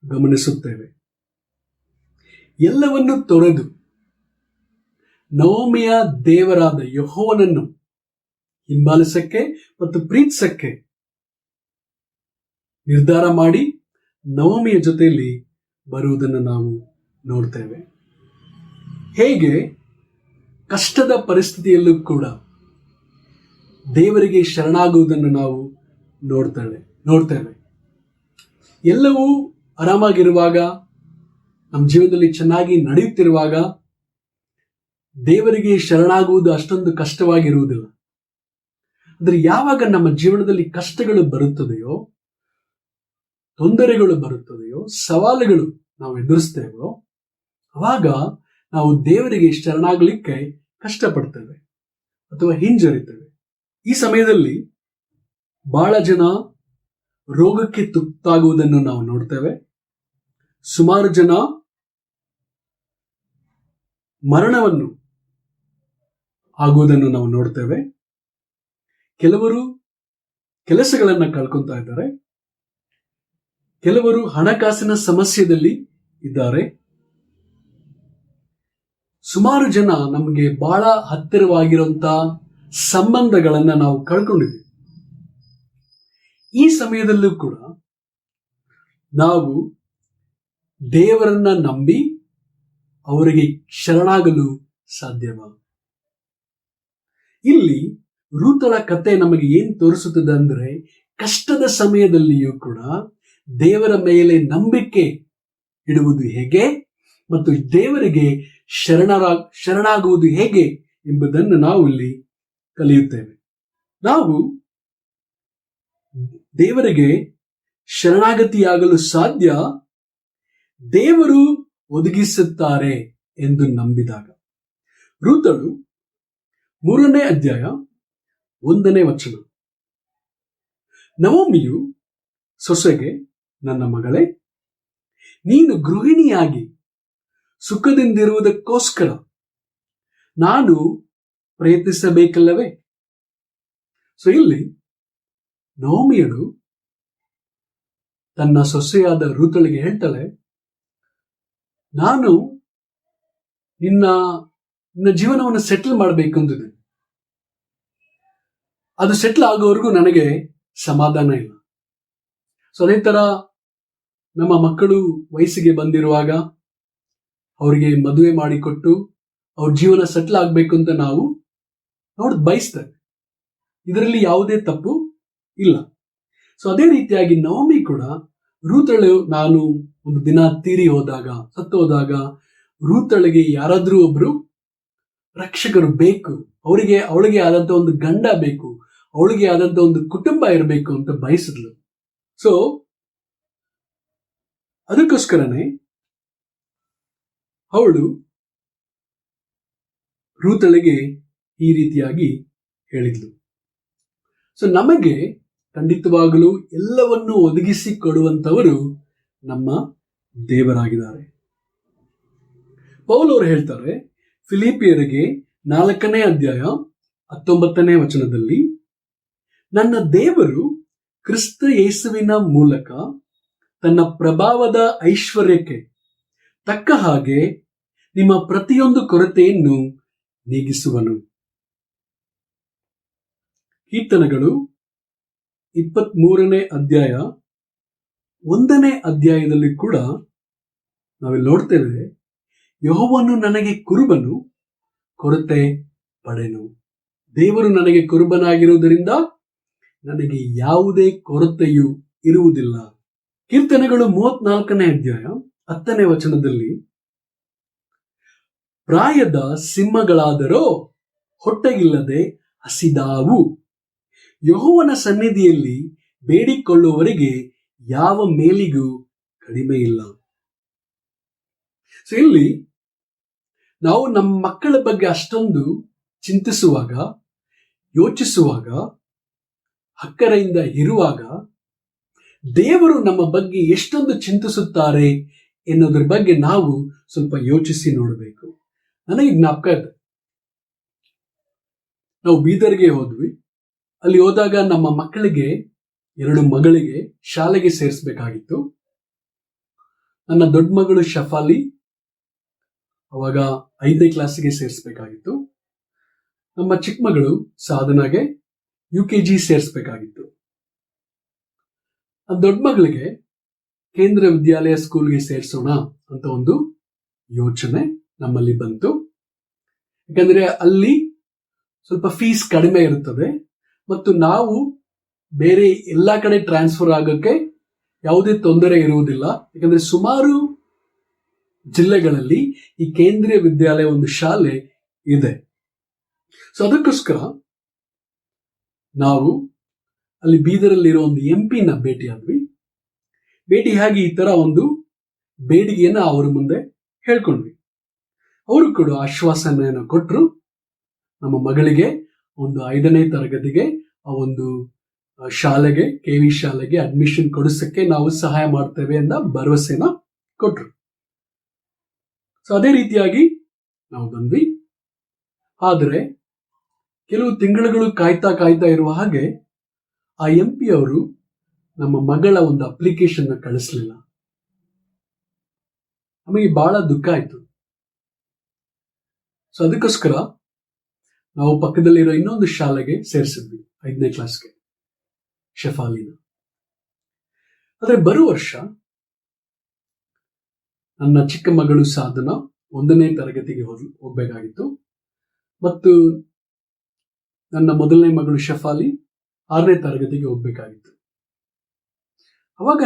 ಗಮನಿಸುತ್ತೇವೆ. ಎಲ್ಲವನ್ನು ತೊರೆದು ನವೋಮಿಯ ದೇವರಾದ ಯೆಹೋವನನ್ನು ಹಿಂಬಾಲಿಸಕ್ಕೆ ಮತ್ತು ಪ್ರೀತಿಸಕ್ಕೆ ನಿರ್ಧಾರ ಮಾಡಿ ನವಮಿಯ ಜೊತೆಯಲ್ಲಿ ಬರುವುದನ್ನು ನಾವು ನೋಡ್ತೇವೆ. ಹೇಗೆ ಕಷ್ಟದ ಪರಿಸ್ಥಿತಿಯಲ್ಲೂ ಕೂಡ ದೇವರಿಗೆ ಶರಣಾಗುವುದನ್ನು ನಾವು ನೋಡ್ತೇವೆ. ಎಲ್ಲವೂ ಆರಾಮಾಗಿರುವಾಗ, ನಮ್ಮ ಜೀವನದಲ್ಲಿ ಚೆನ್ನಾಗಿ ನಡೆಯುತ್ತಿರುವಾಗ ದೇವರಿಗೆ ಶರಣಾಗುವುದು ಅಷ್ಟೊಂದು ಕಷ್ಟವಾಗಿರುವುದಿಲ್ಲ. ಆದರೆ ಯಾವಾಗ ನಮ್ಮ ಜೀವನದಲ್ಲಿ ಕಷ್ಟಗಳು ಬರುತ್ತದೆಯೋ, ತೊಂದರೆಗಳು ಬರುತ್ತದೆಯೋ, ಸವಾಲುಗಳು ನಾವು ಎದುರಿಸ್ತೇವೋ, ಅವಾಗ ನಾವು ದೇವರಿಗೆ ಶರಣಾಗಲಿಕ್ಕೆ ಕಷ್ಟಪಡ್ತೇವೆ ಅಥವಾ ಹಿಂಜರಿತೇವೆ. ಈ ಸಮಯದಲ್ಲಿ ಬಹಳ ಜನ ರೋಗಕ್ಕೆ ತುತ್ತಾಗುವುದನ್ನು ನಾವು ನೋಡ್ತೇವೆ. ಸುಮಾರು ಜನ ಮರಣವನ್ನು ಆಗುವುದನ್ನು ನಾವು ನೋಡ್ತೇವೆ. ಕೆಲವರು ಕೆಲಸಗಳನ್ನ ಕಳ್ಕೊತಾ ಇದ್ದಾರೆ. ಕೆಲವರು ಹಣಕಾಸಿನ ಸಮಸ್ಯೆಯಲ್ಲಿ ಇದ್ದಾರೆ. ಸುಮಾರು ಜನ ನಮಗೆ ಬಹಳ ಹತ್ತಿರವಾಗಿರುವಂತಹ ಸಂಬಂಧಗಳನ್ನ ನಾವು ಕಳ್ಕೊಂಡಿದ್ದೀವಿ. ಈ ಸಮಯದಲ್ಲೂ ಕೂಡ ನಾವು ದೇವರನ್ನ ನಂಬಿ ಅವರಿಗೆ ಶರಣಾಗಲು ಸಾಧ್ಯವ? ಇಲ್ಲಿ ರೂತಳ ಕತೆ ನಮಗೆ ಏನ್ ತೋರಿಸುತ್ತದೆ ಅಂದ್ರೆ, ಕಷ್ಟದ ಸಮಯದಲ್ಲಿಯೂ ಕೂಡ ದೇವರ ಮೇಲೆ ನಂಬಿಕೆ ಇಡುವುದು ಹೇಗೆ ಮತ್ತು ದೇವರಿಗೆ ಶರಣಾಗುವುದು ಹೇಗೆ ಎಂಬುದನ್ನು ನಾವು ಇಲ್ಲಿ ಕಲಿಯುತ್ತೇವೆ. ನಾವು ದೇವರಿಗೆ ಶರಣಾಗತಿಯಾಗಲು ಸಾಧ್ಯ ದೇವರು ಒದಗಿಸುತ್ತಾರೆ ಎಂದು ನಂಬಿದಾಗ. ರೂತಳು 3ನೇ ಅಧ್ಯಾಯ 1ನೇ ವಚನ. ನವಮಿಯು ಸೊಸೆಗೆ, ನನ್ನ ಮಗಳೇ, ನೀನು ಗೃಹಿಣಿಯಾಗಿ ಸುಖದಿಂದಿರುವುದಕ್ಕೋಸ್ಕರ ನಾನು ಪ್ರಯತ್ನಿಸಬೇಕಲ್ಲವೇ? ಸೊ ಇಲ್ಲಿ ನವಮಿಯಳು ತನ್ನ ಸೊಸೆಯಾದ ರೂತಳಿಗೆ ಹೇಳ್ತಾಳೆ, ನಾನು ನಿನ್ನ ಜೀವನವನ್ನು ಸೆಟಲ್ ಮಾಡಬೇಕು ಅಂತಿದೆ. ಅದು ಸೆಟಲ್ ಆಗೋವರೆಗೂ ನನಗೆ ಸಮಾಧಾನ ಇಲ್ಲ. ಸೊ ಅದೇ ತರ ನಮ್ಮ ಮಕ್ಕಳು ವಯಸ್ಸಿಗೆ ಬಂದಿರುವಾಗ ಅವರಿಗೆ ಮದುವೆ ಮಾಡಿಕೊಟ್ಟು ಅವ್ರ ಜೀವನ ಸೆಟಲ್ ಆಗ್ಬೇಕು ಅಂತ ನಾವು ಬಯಸ್ತೇವೆ. ಇದರಲ್ಲಿ ಯಾವುದೇ ತಪ್ಪು ಇಲ್ಲ. ಸೊ ಅದೇ ರೀತಿಯಾಗಿ ನವಮಿ ಕೂಡ ರೂತಳು, ನಾನು ಒಂದು ದಿನ ಸತ್ತು ಹೋದಾಗ ರೂತಳಿಗೆ ಯಾರಾದ್ರೂ ಒಬ್ರು ರಕ್ಷಕರು ಬೇಕು, ಅವಳಿಗೆ ಆದಂತ ಒಂದು ಗಂಡ ಬೇಕು, ಅವಳಿಗೆ ಆದಂತ ಒಂದು ಕುಟುಂಬ ಇರಬೇಕು ಅಂತ ಬಯಸಿದ್ಲು. ಸೊ ಅದಕ್ಕೋಸ್ಕರನೇ ಅವಳು ರೂತಳಿಗೆ ಈ ರೀತಿಯಾಗಿ ಹೇಳಿದ್ಲು. ಸೊ ನಮಗೆ ಖಂಡಿತವಾಗಲೂ ಎಲ್ಲವನ್ನೂ ಒದಗಿಸಿ ಕೊಡುವಂತವರು ನಮ್ಮ ದೇವರಾಗಿದ್ದಾರೆ. ಪೌಲ್ ಅವರು ಹೇಳ್ತಾರೆ ಫಿಲಿಪಿಯರಿಗೆ 4ನೇ ಅಧ್ಯಾಯ 19ನೇ ವಚನದಲ್ಲಿ, ನನ್ನ ದೇವರು ಕ್ರಿಸ್ತ ಯೇಸುವಿನ ಮೂಲಕ ತನ್ನ ಪ್ರಭಾವದ ಐಶ್ವರ್ಯಕ್ಕೆ ತಕ್ಕ ಹಾಗೆ ನಿಮ್ಮ ಪ್ರತಿಯೊಂದು ಕೊರತೆಯನ್ನು ನೀಗಿಸುವನು. ಕೀರ್ತನೆಗಳು 23ನೇ ಅಧ್ಯಾಯ 1ನೇ ಅಧ್ಯಾಯದಲ್ಲಿ ಕೂಡ ನಾವಿಲ್ಲಿ ನೋಡ್ತೇವೆ, ಯೆಹೋವನು ನನಗೆ ಕುರುಬನು, ಕೊರತೆ ಪಡೆನು. ದೇವರು ನನಗೆ ಕುರುಬನಾಗಿರುವುದರಿಂದ ನನಗೆ ಯಾವುದೇ ಕೊರತೆಯೂ ಇರುವುದಿಲ್ಲ. ಕೀರ್ತನೆಗಳು 34ನೇ ಅಧ್ಯಾಯ 10ನೇ ವಚನದಲ್ಲಿ, ಪ್ರಾಯದ ಸಿಂಹಗಳಾದರೋ ಹೊಟ್ಟೆಗಿಲ್ಲದೆ ಹಸಿದಾವು, ಯೆಹೋವನ ಸನ್ನಿಧಿಯಲ್ಲಿ ಬೇಡಿಕೊಳ್ಳುವವರಿಗೆ ಯಾವ ಮೇಲಿಗೂ ಕಡಿಮೆ ಇಲ್ಲ. ಸೊ ಇಲ್ಲಿ ನಾವು ನಮ್ಮ ಮಕ್ಕಳ ಬಗ್ಗೆ ಅಷ್ಟೊಂದು ಚಿಂತಿಸುವಾಗ, ಯೋಚಿಸುವಾಗ, ಅಕ್ಕರೆಯಿಂದ ಇರುವಾಗ ದೇವರು ನಮ್ಮ ಬಗ್ಗೆ ಎಷ್ಟೊಂದು ಚಿಂತಿಸುತ್ತಾರೆ ಎನ್ನುವುದರ ಬಗ್ಗೆ ನಾವು ಸ್ವಲ್ಪ ಯೋಚಿಸಿ ನೋಡಬೇಕು. ನನಗೆ ಜ್ಞಾಪಕ ಇದೆ, ನಾವು ಬೀದರ್ಗೆ ಹೋದ್ವಿ. ಅಲ್ಲಿ ಹೋದಾಗ ನಮ್ಮ ಮಕ್ಕಳಿಗೆ 2 ಮಗಳಿಗೆ ಶಾಲೆಗೆ ಸೇರಿಸಬೇಕಾಗಿತ್ತು. ನನ್ನ ದೊಡ್ಡ ಮಗಳು ಶಫಾಲಿ ಅವಾಗ 5ನೇ ಕ್ಲಾಸಿಗೆ ಸೇರಿಸಬೇಕಾಗಿತ್ತು. ನಮ್ಮ ಚಿಕ್ಕ ಮಗಳು ಸಾಧನಾಗೆ UKG ಸೇರಿಸಬೇಕಾಗಿತ್ತು. ಆ ದೊಡ್ಡ ಮಗಳಿಗೆ ಕೇಂದ್ರ ವಿದ್ಯಾಲಯ ಸ್ಕೂಲ್ಗೆ ಸೇರಿಸೋಣ ಅಂತ ಒಂದು ಯೋಚನೆ ನಮ್ಮಲ್ಲಿ ಬಂತು. ಯಾಕಂದ್ರೆ ಅಲ್ಲಿ ಸ್ವಲ್ಪ ಫೀಸ್ ಕಡಿಮೆ ಇರುತ್ತದೆ ಮತ್ತು ನಾವು ಬೇರೆ ಎಲ್ಲಾ ಕಡೆ ಟ್ರಾನ್ಸ್ಫರ್ ಆಗೋಕ್ಕೆ ಯಾವುದೇ ತೊಂದರೆ ಇರುವುದಿಲ್ಲ. ಯಾಕಂದ್ರೆ ಸುಮಾರು ಜಿಲ್ಲೆಗಳಲ್ಲಿ ಈ ಕೇಂದ್ರೀಯ ವಿದ್ಯಾಲಯ ಒಂದು ಶಾಲೆ ಇದೆ. ಸೊ ಅದಕ್ಕೋಸ್ಕರ ನಾವು ಅಲ್ಲಿ ಬೀದರಲ್ಲಿರೋ ಒಂದು MP ನ ಭೇಟಿಯಾದ್ವಿ. ಭೇಟಿಯಾಗಿ ಈ ತರ ಒಂದು ಬೇಡಿಕೆಯನ್ನ ಅವ್ರ ಮುಂದೆ ಹೇಳ್ಕೊಂಡ್ವಿ. ಅವರು ಕೂಡ ಆಶ್ವಾಸನೆಯನ್ನು ಕೊಟ್ಟರು. ನಮ್ಮ ಮಗಳಿಗೆ ಒಂದು 5ನೇ ತರಗತಿಗೆ ಆ ಒಂದು ಶಾಲೆಗೆ, KV ಶಾಲೆಗೆ ಅಡ್ಮಿಷನ್ ಕೊಡಿಸಕ್ಕೆ ನಾವು ಸಹಾಯ ಮಾಡ್ತೇವೆ ಅಂತ ಭರವಸೆನ ಕೊಟ್ರು. ಸೊ ಅದೇ ರೀತಿಯಾಗಿ ನಾವು ಬಂದ್ವಿ. ಆದರೆ ಕೆಲವು ತಿಂಗಳುಗಳು ಕಾಯ್ತಾ ಇರುವ ಹಾಗೆ ಆ MP ಅವರು ನಮ್ಮ ಮಗಳ ಒಂದು ಅಪ್ಲಿಕೇಶನ್ ಕಳಿಸ್ಲಿಲ್ಲ. ನಮಗೆ ಬಹಳ ದುಃಖ ಆಯ್ತು. ಸೊ ಅದಕ್ಕೋಸ್ಕರ ನಾವು ಪಕ್ಕದಲ್ಲಿರೋ ಇನ್ನೊಂದು ಶಾಲೆಗೆ ಸೇರಿಸಿದ್ವಿ, 5ನೇ ಕ್ಲಾಸ್ಗೆ, ಶಫಾಲಿನ. ಆದ್ರೆ ಬರುವ ವರ್ಷ ನನ್ನ ಚಿಕ್ಕ ಮಗಳು ಸಾಧನ 1ನೇ ತರಗತಿಗೆ ಹೋಗ್ಬೇಕಾಗಿತ್ತು ಮತ್ತು ನನ್ನ ಮೊದಲನೇ ಮಗಳು ಶಫಾಲಿ 6ನೇ ತರಗತಿಗೆ ಹೋಗ್ಬೇಕಾಗಿತ್ತು. ಅವಾಗ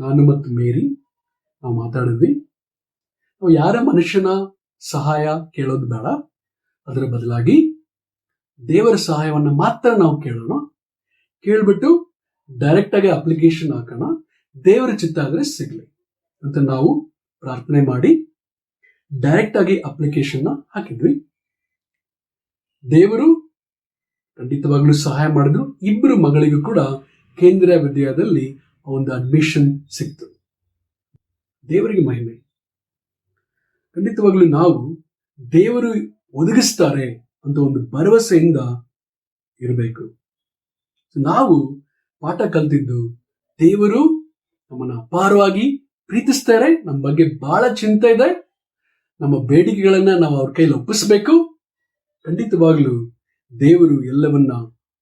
ನಾನು ಮತ್ತು ಮೇರಿ ನಾವು ಮಾತಾಡಿದ್ವಿ. ನಾವು ಯಾರ ಮನುಷ್ಯನ ಸಹಾಯ ಕೇಳೋದು ಬೇಡ, ಅದರ ಬದಲಾಗಿ ದೇವರ ಸಹಾಯವನ್ನ ಮಾತ್ರ ನಾವು ಕೇಳೋಣ. ಕೇಳ್ಬಿಟ್ಟು ಡೈರೆಕ್ಟ್ ಆಗಿ ಅಪ್ಲಿಕೇಶನ್ ಹಾಕೋಣ, ದೇವರ ಚಿತ್ತ ಆದ್ರೆ ಸಿಗ್ಲಿ ಅಂತ ನಾವು ಪ್ರಾರ್ಥನೆ ಮಾಡಿ ಡೈರೆಕ್ಟ್ ಆಗಿ ಅಪ್ಲಿಕೇಶನ್ ಹಾಕಿದ್ವಿ. ದೇವರು ಖಂಡಿತವಾಗ್ಲೂ ಸಹಾಯ ಮಾಡಿದ್ರು. 2 ಮಗಳಿಗೂ ಕೂಡ ಕೇಂದ್ರೀಯ ವಿದ್ಯಾಲಯದಲ್ಲಿ ಒಂದು ಅಡ್ಮಿಷನ್ ಸಿಕ್ತು. ದೇವರಿಗೆ ಮಹಿಮೆ. ಖಂಡಿತವಾಗ್ಲೂ ನಾವು ದೇವರು ಒದಗಿಸ್ತಾರೆ ಅಂತ ಒಂದು ಭರವಸೆಯಿಂದ ಇರಬೇಕು. ನಾವು ಪಾಠ ಕಲ್ತಿದ್ದು, ದೇವರು ನಮ್ಮನ್ನ ಅಪಾರವಾಗಿ ಪ್ರೀತಿಸ್ತಾರೆ, ನಮ್ಮ ಬಗ್ಗೆ ಬಹಳ ಚಿಂತೆ ಇದೆ, ನಮ್ಮ ಬೇಡಿಕೆಗಳನ್ನ ನಾವು ಅವ್ರ ಕೈಲಿ ಒಪ್ಪಿಸ್ಬೇಕು, ಖಂಡಿತವಾಗ್ಲೂ ದೇವರು ಎಲ್ಲವನ್ನ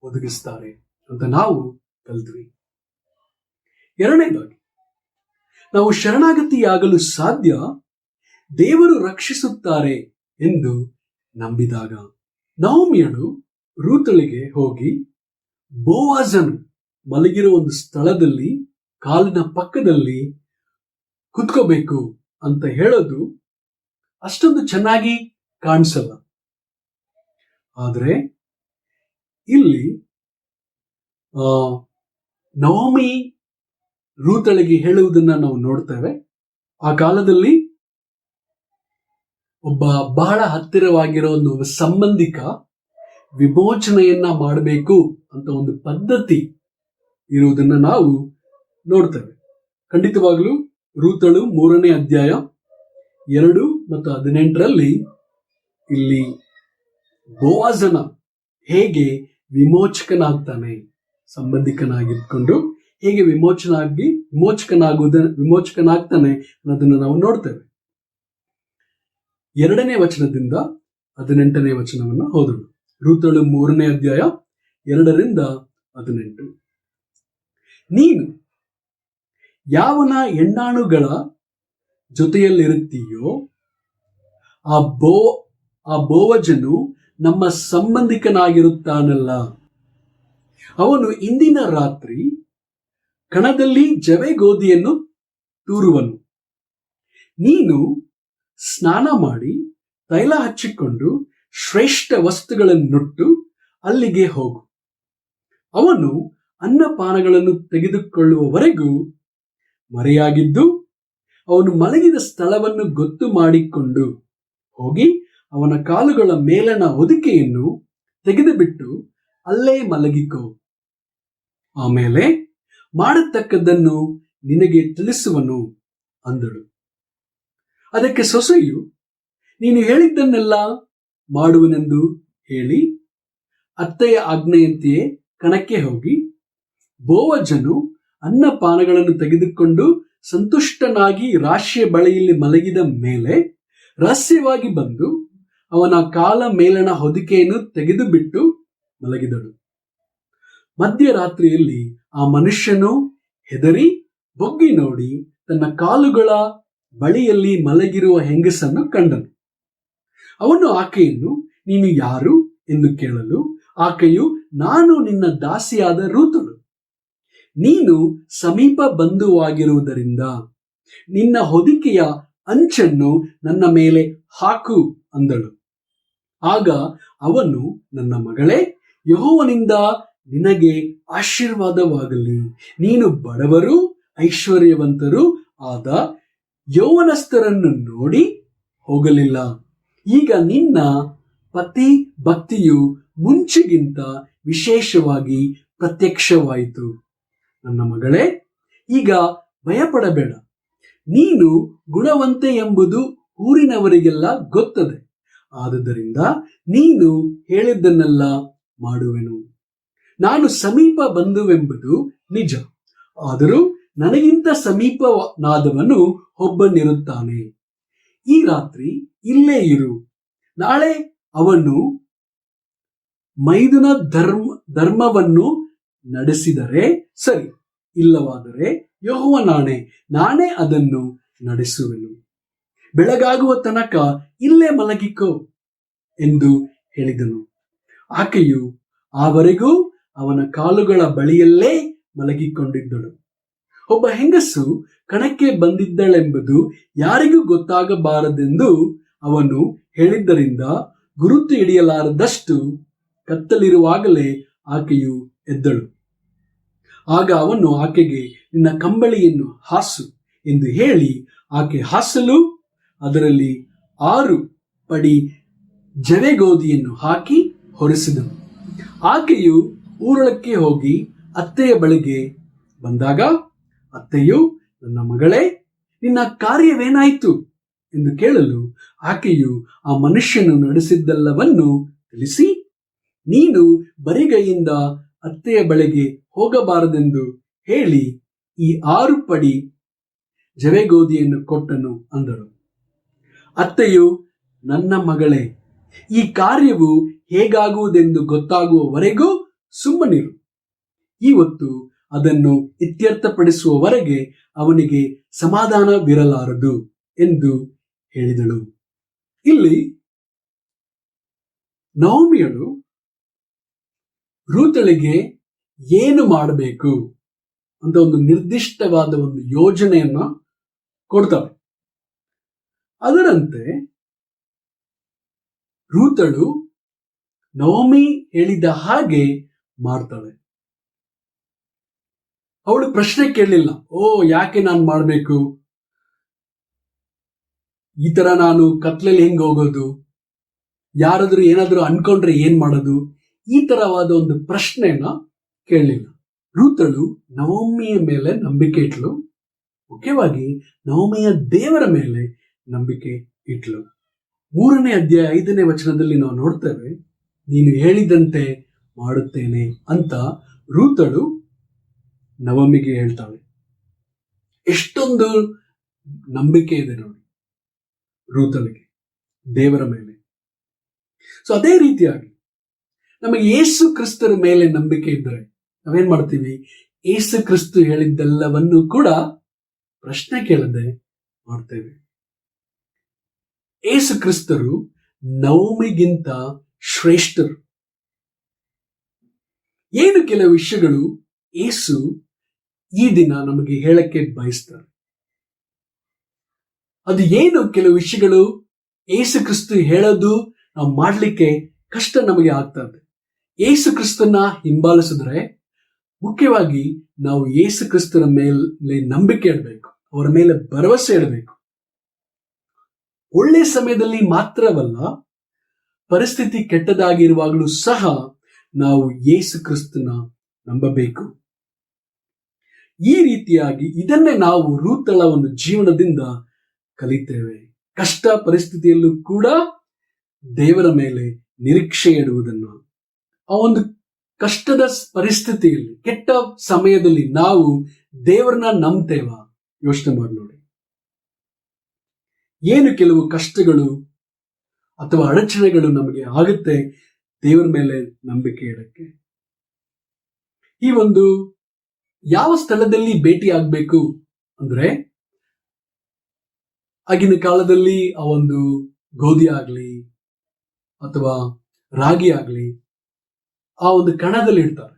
ಒದಗಿಸ್ತಾರೆ ಅಂತ ನಾವು ಕಲ್ತ್ವಿ. 2ನೇದಾಗಿ, ನಾವು ಶರಣಾಗತಿಯಾಗಲು ಸಾಧ್ಯ ದೇವರು ರಕ್ಷಿಸುತ್ತಾರೆ ಎಂದು ನಂಬಿದಾಗ. ನಹೋಮಿಯಳು ರೂತಳಿಗೆ ಹೋಗಿ ಬೋವಾಜನು ಮಲಗಿರುವ ಒಂದು ಸ್ಥಳದಲ್ಲಿ ಕಾಲಿನ ಪಕ್ಕದಲ್ಲಿ ಕುತ್ಕೋಬೇಕು ಅಂತ ಹೇಳೋದು ಅಷ್ಟೊಂದು ಚೆನ್ನಾಗಿ ಕಾಣಿಸಲ್ಲ. ಆದ್ರೆ ಇಲ್ಲಿ ನಹೋಮಿ ರೂತಳಿಗೆ ಹೇಳುವುದನ್ನ ನಾವು ನೋಡ್ತೇವೆ. ಆ ಕಾಲದಲ್ಲಿ ಒಬ್ಬ ಬಹಳ ಹತ್ತಿರವಾಗಿರೋ ಒಂದು ಸಂಬಂಧಿಕ ವಿಮೋಚನೆಯನ್ನ ಮಾಡಬೇಕು ಅಂತ ಒಂದು ಪದ್ಧತಿ ಇರುವುದನ್ನ ನಾವು ನೋಡ್ತೇವೆ. ಖಂಡಿತವಾಗ್ಲೂ ರೂತಳು 3ನೇ ಅಧ್ಯಾಯ 2 ಮತ್ತು 18ರಲ್ಲಿ ಇಲ್ಲಿ ಬೋವಾಜನ ಹೇಗೆ ವಿಮೋಚಕನಾಗ್ತಾನೆ, ಸಂಬಂಧಿಕನಾಗಿದ್ಕೊಂಡು ಹೇಗೆ ವಿಮೋಚಕನಾಗ್ತಾನೆ ಅನ್ನೋದನ್ನ ನಾವು ನೋಡ್ತೇವೆ. 2ನೇ ವಚನದಿಂದ 18ನೇ ವಚನವನ್ನ ಓದೋಣ. ರೂತಳು 3ನೇ ಅಧ್ಯಾಯ 2ರಿಂದ 18. ನೀನು ಯಾವನ ಹೆಣ್ಣಾಣುಗಳ ಜೊತೆಯಲ್ಲಿರುತ್ತೀಯೋ ಆ ಬೋವಜನು ನಮ್ಮ ಸಂಬಂಧಿಕನಾಗಿರುತ್ತಾನಲ್ಲ. ಅವನು ಇಂದಿನ ರಾತ್ರಿ ಕಣದಲ್ಲಿ ಜವೆ ಗೋಧಿಯನ್ನು ತೂರುವನು. ನೀನು ಸ್ನಾನ ಮಾಡಿ ತೈಲ ಹಚ್ಚಿಕೊಂಡು ಶ್ರೇಷ್ಠ ವಸ್ತುಗಳನ್ನುಟ್ಟು ಅಲ್ಲಿಗೆ ಹೋಗು. ಅವನು ಅನ್ನಪಾನಗಳನ್ನು ತೆಗೆದುಕೊಳ್ಳುವವರೆಗೂ ಮರೆಯಾಗಿದ್ದು ಅವನು ಮಲಗಿದ ಸ್ಥಳವನ್ನು ಗೊತ್ತು ಮಾಡಿಕೊಂಡು ಹೋಗಿ ಅವನ ಕಾಲುಗಳ ಮೇಲಣ ಹೊದಿಕೆಯನ್ನು ತೆಗೆದುಬಿಟ್ಟು ಅಲ್ಲೇ ಮಲಗಿಕೋ. ಆಮೇಲೆ ಮಾಡತಕ್ಕದ್ದನ್ನು ನಿನಗೆ ತಿಳಿಸುವನು ಅಂದಳು. ಅದಕ್ಕೆ ಸೊಸೆಯು, ನೀನು ಹೇಳಿದ್ದನ್ನೆಲ್ಲ ಮಾಡುವನೆಂದು ಹೇಳಿ ಅತ್ತೆಯ ಆಜ್ಞೆಯಂತೆಯೇ ಕಣಕ್ಕೆ ಹೋಗಿ ಬೋವಜನು ಅನ್ನಪಾನಗಳನ್ನು ತೆಗೆದುಕೊಂಡು ಸಂತುಷ್ಟನಾಗಿ ರಾಶಿಯ ಬಳಿಯಲ್ಲಿ ಮಲಗಿದ ಮೇಲೆ ರಹಸ್ಯವಾಗಿ ಬಂದು ಅವನ ಕಾಲ ಮೇಲಣ ಹೊದಿಕೆಯನ್ನು ತೆಗೆದು ಬಿಟ್ಟು ಮಲಗಿದಳು. ಮಧ್ಯರಾತ್ರಿಯಲ್ಲಿ ಆ ಮನುಷ್ಯನು ಹೆದರಿ ಬೊಗ್ಗಿ ನೋಡಿ ತನ್ನ ಕಾಲುಗಳ ಬಳಿಯಲ್ಲಿ ಮಲಗಿರುವ ಹೆಂಗಸನ್ನು ಕಂಡನು. ಅವನು ಆಕೆಯನ್ನು, ನೀನು ಯಾರು ಎಂದು ಕೇಳಲು ಆಕೆಯು, ನಾನು ನಿನ್ನ ದಾಸಿಯಾದ ರೂತಳು. ನೀನು ಸಮೀಪ ಬಂಧುವಾಗಿರುವುದರಿಂದ ನಿನ್ನ ಹೊದಿಕೆಯ ಅಂಚನ್ನು ನನ್ನ ಮೇಲೆ ಹಾಕು ಅಂದಳು. ಆಗ ಅವನು, ನನ್ನ ಮಗಳೇ, ಯೆಹೋವನಿಂದ ನಿನಗೆ ಆಶೀರ್ವಾದವಾಗಲಿ. ನೀನು ಬಡವರು ಐಶ್ವರ್ಯವಂತರೂ ಆದ ಯೌವನಸ್ಥರನ್ನು ನೋಡಿ ಹೋಗಲಿಲ್ಲ. ಈಗ ನಿನ್ನ ಪತಿ ಭಕ್ತಿಯು ಮುಂಚೆಗಿಂತ ವಿಶೇಷವಾಗಿ ಪ್ರತ್ಯಕ್ಷವಾಯಿತು. ನನ್ನ ಮಗಳೇ, ಈಗ ಭಯಪಡಬೇಡ. ನೀನು ಗುಣವಂತೆ ಎಂಬುದು ಊರಿನವರಿಗೆಲ್ಲ ಗೊತ್ತದೆ. ಆದುದರಿಂದ ನೀನು ಹೇಳಿದ್ದನ್ನೆಲ್ಲ ಮಾಡುವೆನು. ನಾನು ಸಮೀಪ ಬಂಧುವೆಂಬುದು ನಿಜ, ಆದರೂ ನನಗಿಂತ ಸಮೀಪನಾದವನು ಒಬ್ಬನಿರುತ್ತಾನೆ. ಈ ರಾತ್ರಿ ಇಲ್ಲೇ ಇರು. ನಾಳೆ ಅವನು ಮೈದುನ ಧರ್ಮವನ್ನು ನಡೆಸಿದರೆ ಸರಿ, ಇಲ್ಲವಾದರೆ ಯೆಹೋವನಾಣೆ, ನಾನೇ ಅದನ್ನು ನಡೆಸುವೆನು. ಬೆಳಗಾಗುವ ತನಕ ಇಲ್ಲೇ ಮಲಗಿಕೋ ಎಂದು ಹೇಳಿದನು. ಆಕೆಯು ಆವರೆಗೂ ಅವನ ಕಾಲುಗಳ ಬಳಿಯಲ್ಲೇ ಮಲಗಿಕೊಂಡಿದ್ದಳು. ಒಬ್ಬ ಹೆಂಗಸು ಕಣಕ್ಕೆ ಬಂದಿದ್ದಳೆಂಬುದು ಯಾರಿಗೂ ಗೊತ್ತಾಗಬಾರದೆಂದು ಅವನು ಹೇಳಿದ್ದರಿಂದ ಗುರುತು ಹಿಡಿಯಲಾರದಷ್ಟು ಕತ್ತಲಿರುವಾಗಲೇ ಆಕೆಯು ಎದ್ದಳು. ಆಗ ಅವನು ಆಕೆಗೆ, ನಿನ್ನ ಕಂಬಳಿಯನ್ನು ಹಾಸು ಎಂದು ಹೇಳಿ ಆಕೆ ಹಾಸಲು ಅದರಲ್ಲಿ 6 ಪಡಿ ಜವೆಗೋದಿಯನ್ನು ಹಾಕಿ ಹೊರಿಸಿದನು. ಆಕೆಯು ಊರೊಳಕ್ಕೆ ಹೋಗಿ ಅತ್ತೆಯ ಬಳಿಗೆ ಬಂದಾಗ ಅತ್ತೆಯು, ನನ್ನ ಮಗಳೇ, ನಿನ್ನ ಕಾರ್ಯವೇನಾಯಿತು ಎಂದು ಕೇಳಲು ಆಕೆಯು ಆ ಮನುಷ್ಯನು ನಡೆಸಿದ್ದೆಲ್ಲವನ್ನು ತಿಳಿಸಿ, ನೀನು ಬರಿಗೈಯಿಂದ ಅತ್ತೆಯ ಬಳಿಗೆ ಹೋಗಬಾರದೆಂದು ಹೇಳಿ ಈ 6 ಪಡಿ ಜವೆಗೋದಿಯನ್ನು ಕೊಟ್ಟನು ಅಂದಳು. ಅತ್ತೆಯು, ನನ್ನ ಮಗಳೇ, ಈ ಕಾರ್ಯವು ಹೇಗಾಗುವುದೆಂದು ಗೊತ್ತಾಗುವವರೆಗೂ ಸುಮ್ಮನಿರು. ಇವತ್ತು ಅದನ್ನು ಇತ್ಯರ್ಥಪಡಿಸುವವರೆಗೆ ಅವನಿಗೆ ಸಮಾಧಾನವಿರಲಾರದು ಎಂದು ಹೇಳಿದಳು. ಇಲ್ಲಿ ನಹೋಮಿಯಳು ರೂತಳಿಗೆ ಏನು ಮಾಡಬೇಕು ಅಂತ ಒಂದು ನಿರ್ದಿಷ್ಟವಾದ ಒಂದು ಯೋಜನೆಯನ್ನ ಕೊಡ್ತಾಳೆ. ಅದರಂತೆ ರೂತಳು ನಹೋಮಿ ಹೇಳಿದ ಹಾಗೆ ಮಾಡ್ತಾಳೆ. ಅವಳು ಪ್ರಶ್ನೆ ಕೇಳಲಿಲ್ಲ, ಯಾಕೆ ನಾನು ಮಾಡಬೇಕು, ಈ ತರ ನಾನು ಕತ್ಲಲ್ಲಿ ಹೆಂಗ್ ಹೋಗೋದು, ಯಾರಾದ್ರೂ ಏನಾದ್ರೂ ಅನ್ಕೊಂಡ್ರೆ ಏನ್ ಮಾಡೋದು, ಈ ತರವಾದ ಒಂದು ಪ್ರಶ್ನೆನ ಕೇಳಲಿಲ್ಲ. ರೂತಳು ನಹೋಮಿಯ ಮೇಲೆ ನಂಬಿಕೆ ಇಟ್ಲು. ಮುಖ್ಯವಾಗಿ ನಹೋಮಿಯ ದೇವರ ಮೇಲೆ ನಂಬಿಕೆ ಇಟ್ಲು. 3ನೇ ಅಧ್ಯಾಯ 5ನೇ ವಚನದಲ್ಲಿ ನಾವು ನೋಡ್ತೇವೆ, ನೀನು ಹೇಳಿದಂತೆ ಮಾಡುತ್ತೇನೆ ಅಂತ ರೂತಳು ನಹೋಮಿಗೆ ಹೇಳ್ತಾಳೆ. ಎಷ್ಟೊಂದು ನಂಬಿಕೆ ಇದೆ ನೋಡಿ ರೂತಳಿಗೆ ದೇವರ ಮೇಲೆ. ಸೊ ಅದೇ ರೀತಿಯಾಗಿ ನಮಗೆ ಯೇಸು ಕ್ರಿಸ್ತರ ಮೇಲೆ ನಂಬಿಕೆ ಇದ್ದರೆ ನಾವೇನ್ ಮಾಡ್ತೀವಿ, ಯೇಸು ಕ್ರಿಸ್ತು ಹೇಳಿದ್ದೆಲ್ಲವನ್ನು ಕೂಡ ಪ್ರಶ್ನೆ ಕೇಳದೆ ಮಾಡ್ತೇವೆ. ಯೇಸು ಕ್ರಿಸ್ತರು ನಹೋಮಿಗಿಂತ ಶ್ರೇಷ್ಠರು. ಏನು ಕೆಲವು ವಿಷಯಗಳು ಯೇಸು ಈ ದಿನ ನಮಗೆ ಹೇಳಕ್ಕೆ ಬಯಸ್ತಾರೆ. ಅದು ಏನು ಕೆಲವು ವಿಷಯಗಳು ಯೇಸು ಕ್ರಿಸ್ತು ಹೇಳೋದು ನಾವು ಮಾಡ್ಲಿಕ್ಕೆ ಕಷ್ಟ ನಮಗೆ ಆಗ್ತದೆ. ಯೇಸು ಕ್ರಿಸ್ತನ ಹಿಂಬಾಲಿಸಿದ್ರೆ ಮುಖ್ಯವಾಗಿ ನಾವು ಯೇಸು ಕ್ರಿಸ್ತರ ಮೇಲೆ ನಂಬಿಕೆ ಇಡಬೇಕು, ಅವರ ಮೇಲೆ ಭರವಸೆ ಇಡಬೇಕು. ಒಳ್ಳೆ ಸಮಯದಲ್ಲಿ ಮಾತ್ರವಲ್ಲ, ಪರಿಸ್ಥಿತಿ ಕೆಟ್ಟದಾಗಿರುವಾಗಲೂ ಸಹ ನಾವು ಯೇಸು ಕ್ರಿಸ್ತನ ನಂಬಬೇಕು. ಈ ರೀತಿಯಾಗಿ ಇದನ್ನೇ ನಾವು ರೂತಳ ಒಂದು ಜೀವನದಿಂದ ಕಲಿತೇವೆ. ಕಷ್ಟ ಪರಿಸ್ಥಿತಿಯಲ್ಲೂ ಕೂಡ ದೇವರ ಮೇಲೆ ನಿರೀಕ್ಷೆ ಇಡುವುದನ್ನು, ಆ ಒಂದು ಕಷ್ಟದ ಪರಿಸ್ಥಿತಿಯಲ್ಲಿ, ಕೆಟ್ಟ ಸಮಯದಲ್ಲಿ ನಾವು ದೇವರನ್ನ ನಂಬ್ತೇವ? ಯೋಚನೆ ಮಾಡಿ ನೋಡಿ. ಏನು ಕೆಲವು ಕಷ್ಟಗಳು ಅಥವಾ ಅಡಚಣೆಗಳು ನಮಗೆ ಆಗುತ್ತೆ ದೇವರ ಮೇಲೆ ನಂಬಿಕೆ ಇಡಕ್ಕೆ. ಈ ಒಂದು ಯಾವ ಸ್ಥಳದಲ್ಲಿ ಭೇಟಿ ಆಗ್ಬೇಕು ಅಂದ್ರೆ, ಆಗಿನ ಕಾಲದಲ್ಲಿ ಆ ಒಂದು ಗೋಧಿ ಆಗ್ಲಿ ಅಥವಾ ರಾಗಿ ಆಗ್ಲಿ ಆ ಒಂದು ಕಣದಲ್ಲಿ ಇಡ್ತಾರೆ.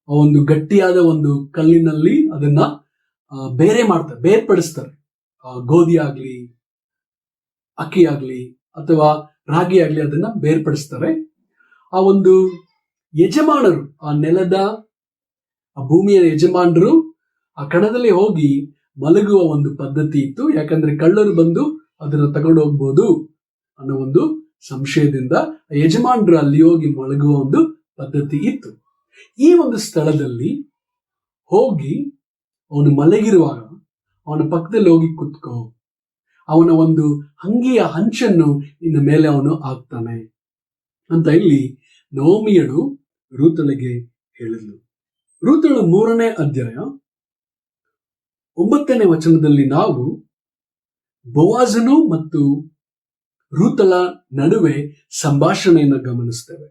ಆ ಒಂದು ಗಟ್ಟಿಯಾದ ಒಂದು ಕಲ್ಲಿನಲ್ಲಿ ಅದನ್ನ ಬೇರೆ ಮಾಡ್ತಾರೆ, ಬೇರ್ಪಡಿಸ್ತಾರೆ. ಗೋಧಿ ಆಗ್ಲಿ, ಅಕ್ಕಿ ಆಗ್ಲಿ ಅಥವಾ ರಾಗಿ ಆಗ್ಲಿ ಅದನ್ನ ಬೇರ್ಪಡಿಸ್ತಾರೆ. ಆ ಒಂದು ಯಜಮಾನರು, ಆ ನೆಲದ ಆ ಭೂಮಿಯ ಯಜಮಾನರು ಆ ಕಣದಲ್ಲಿ ಹೋಗಿ ಮಲಗುವ ಒಂದು ಪದ್ಧತಿ ಇತ್ತು. ಯಾಕಂದ್ರೆ ಕಳ್ಳರು ಬಂದು ಅದನ್ನ ತಗೊಂಡು ಹೋಗ್ಬೋದು ಅನ್ನೋ ಒಂದು ಸಂಶಯದಿಂದ ಯಜಮಾನರು ಅಲ್ಲಿ ಹೋಗಿ ಮಲಗುವ ಒಂದು ಪದ್ಧತಿ ಇತ್ತು. ಈ ಒಂದು ಸ್ಥಳದಲ್ಲಿ ಹೋಗಿ ಅವನು ಮಲಗಿರುವಾಗ ಅವನ ಪಕ್ಕದಲ್ಲಿ ಹೋಗಿ ಕುತ್ಕೋ, ಅವನ ಒಂದು ಅಂಗಿಯ ಹಂಚನ್ನು ಇನ್ನ ಮೇಲೆ ಅವನು ಹಾಕ್ತಾನೆ ಅಂತ ಇಲ್ಲಿ ನವೋಮಿಯಳು ರೂತಳಿಗೆ ಹೇಳಿದ್ಲು. ರೂತಳು 3ನೇ ಅಧ್ಯಾಯ 9ನೇ ವಚನದಲ್ಲಿ ನಾವು ಬೋವಾಜನು ಮತ್ತು ರೂತಳ ನಡುವೆ ಸಂಭಾಷಣೆಯನ್ನು ಗಮನಿಸ್ತೇವೆ.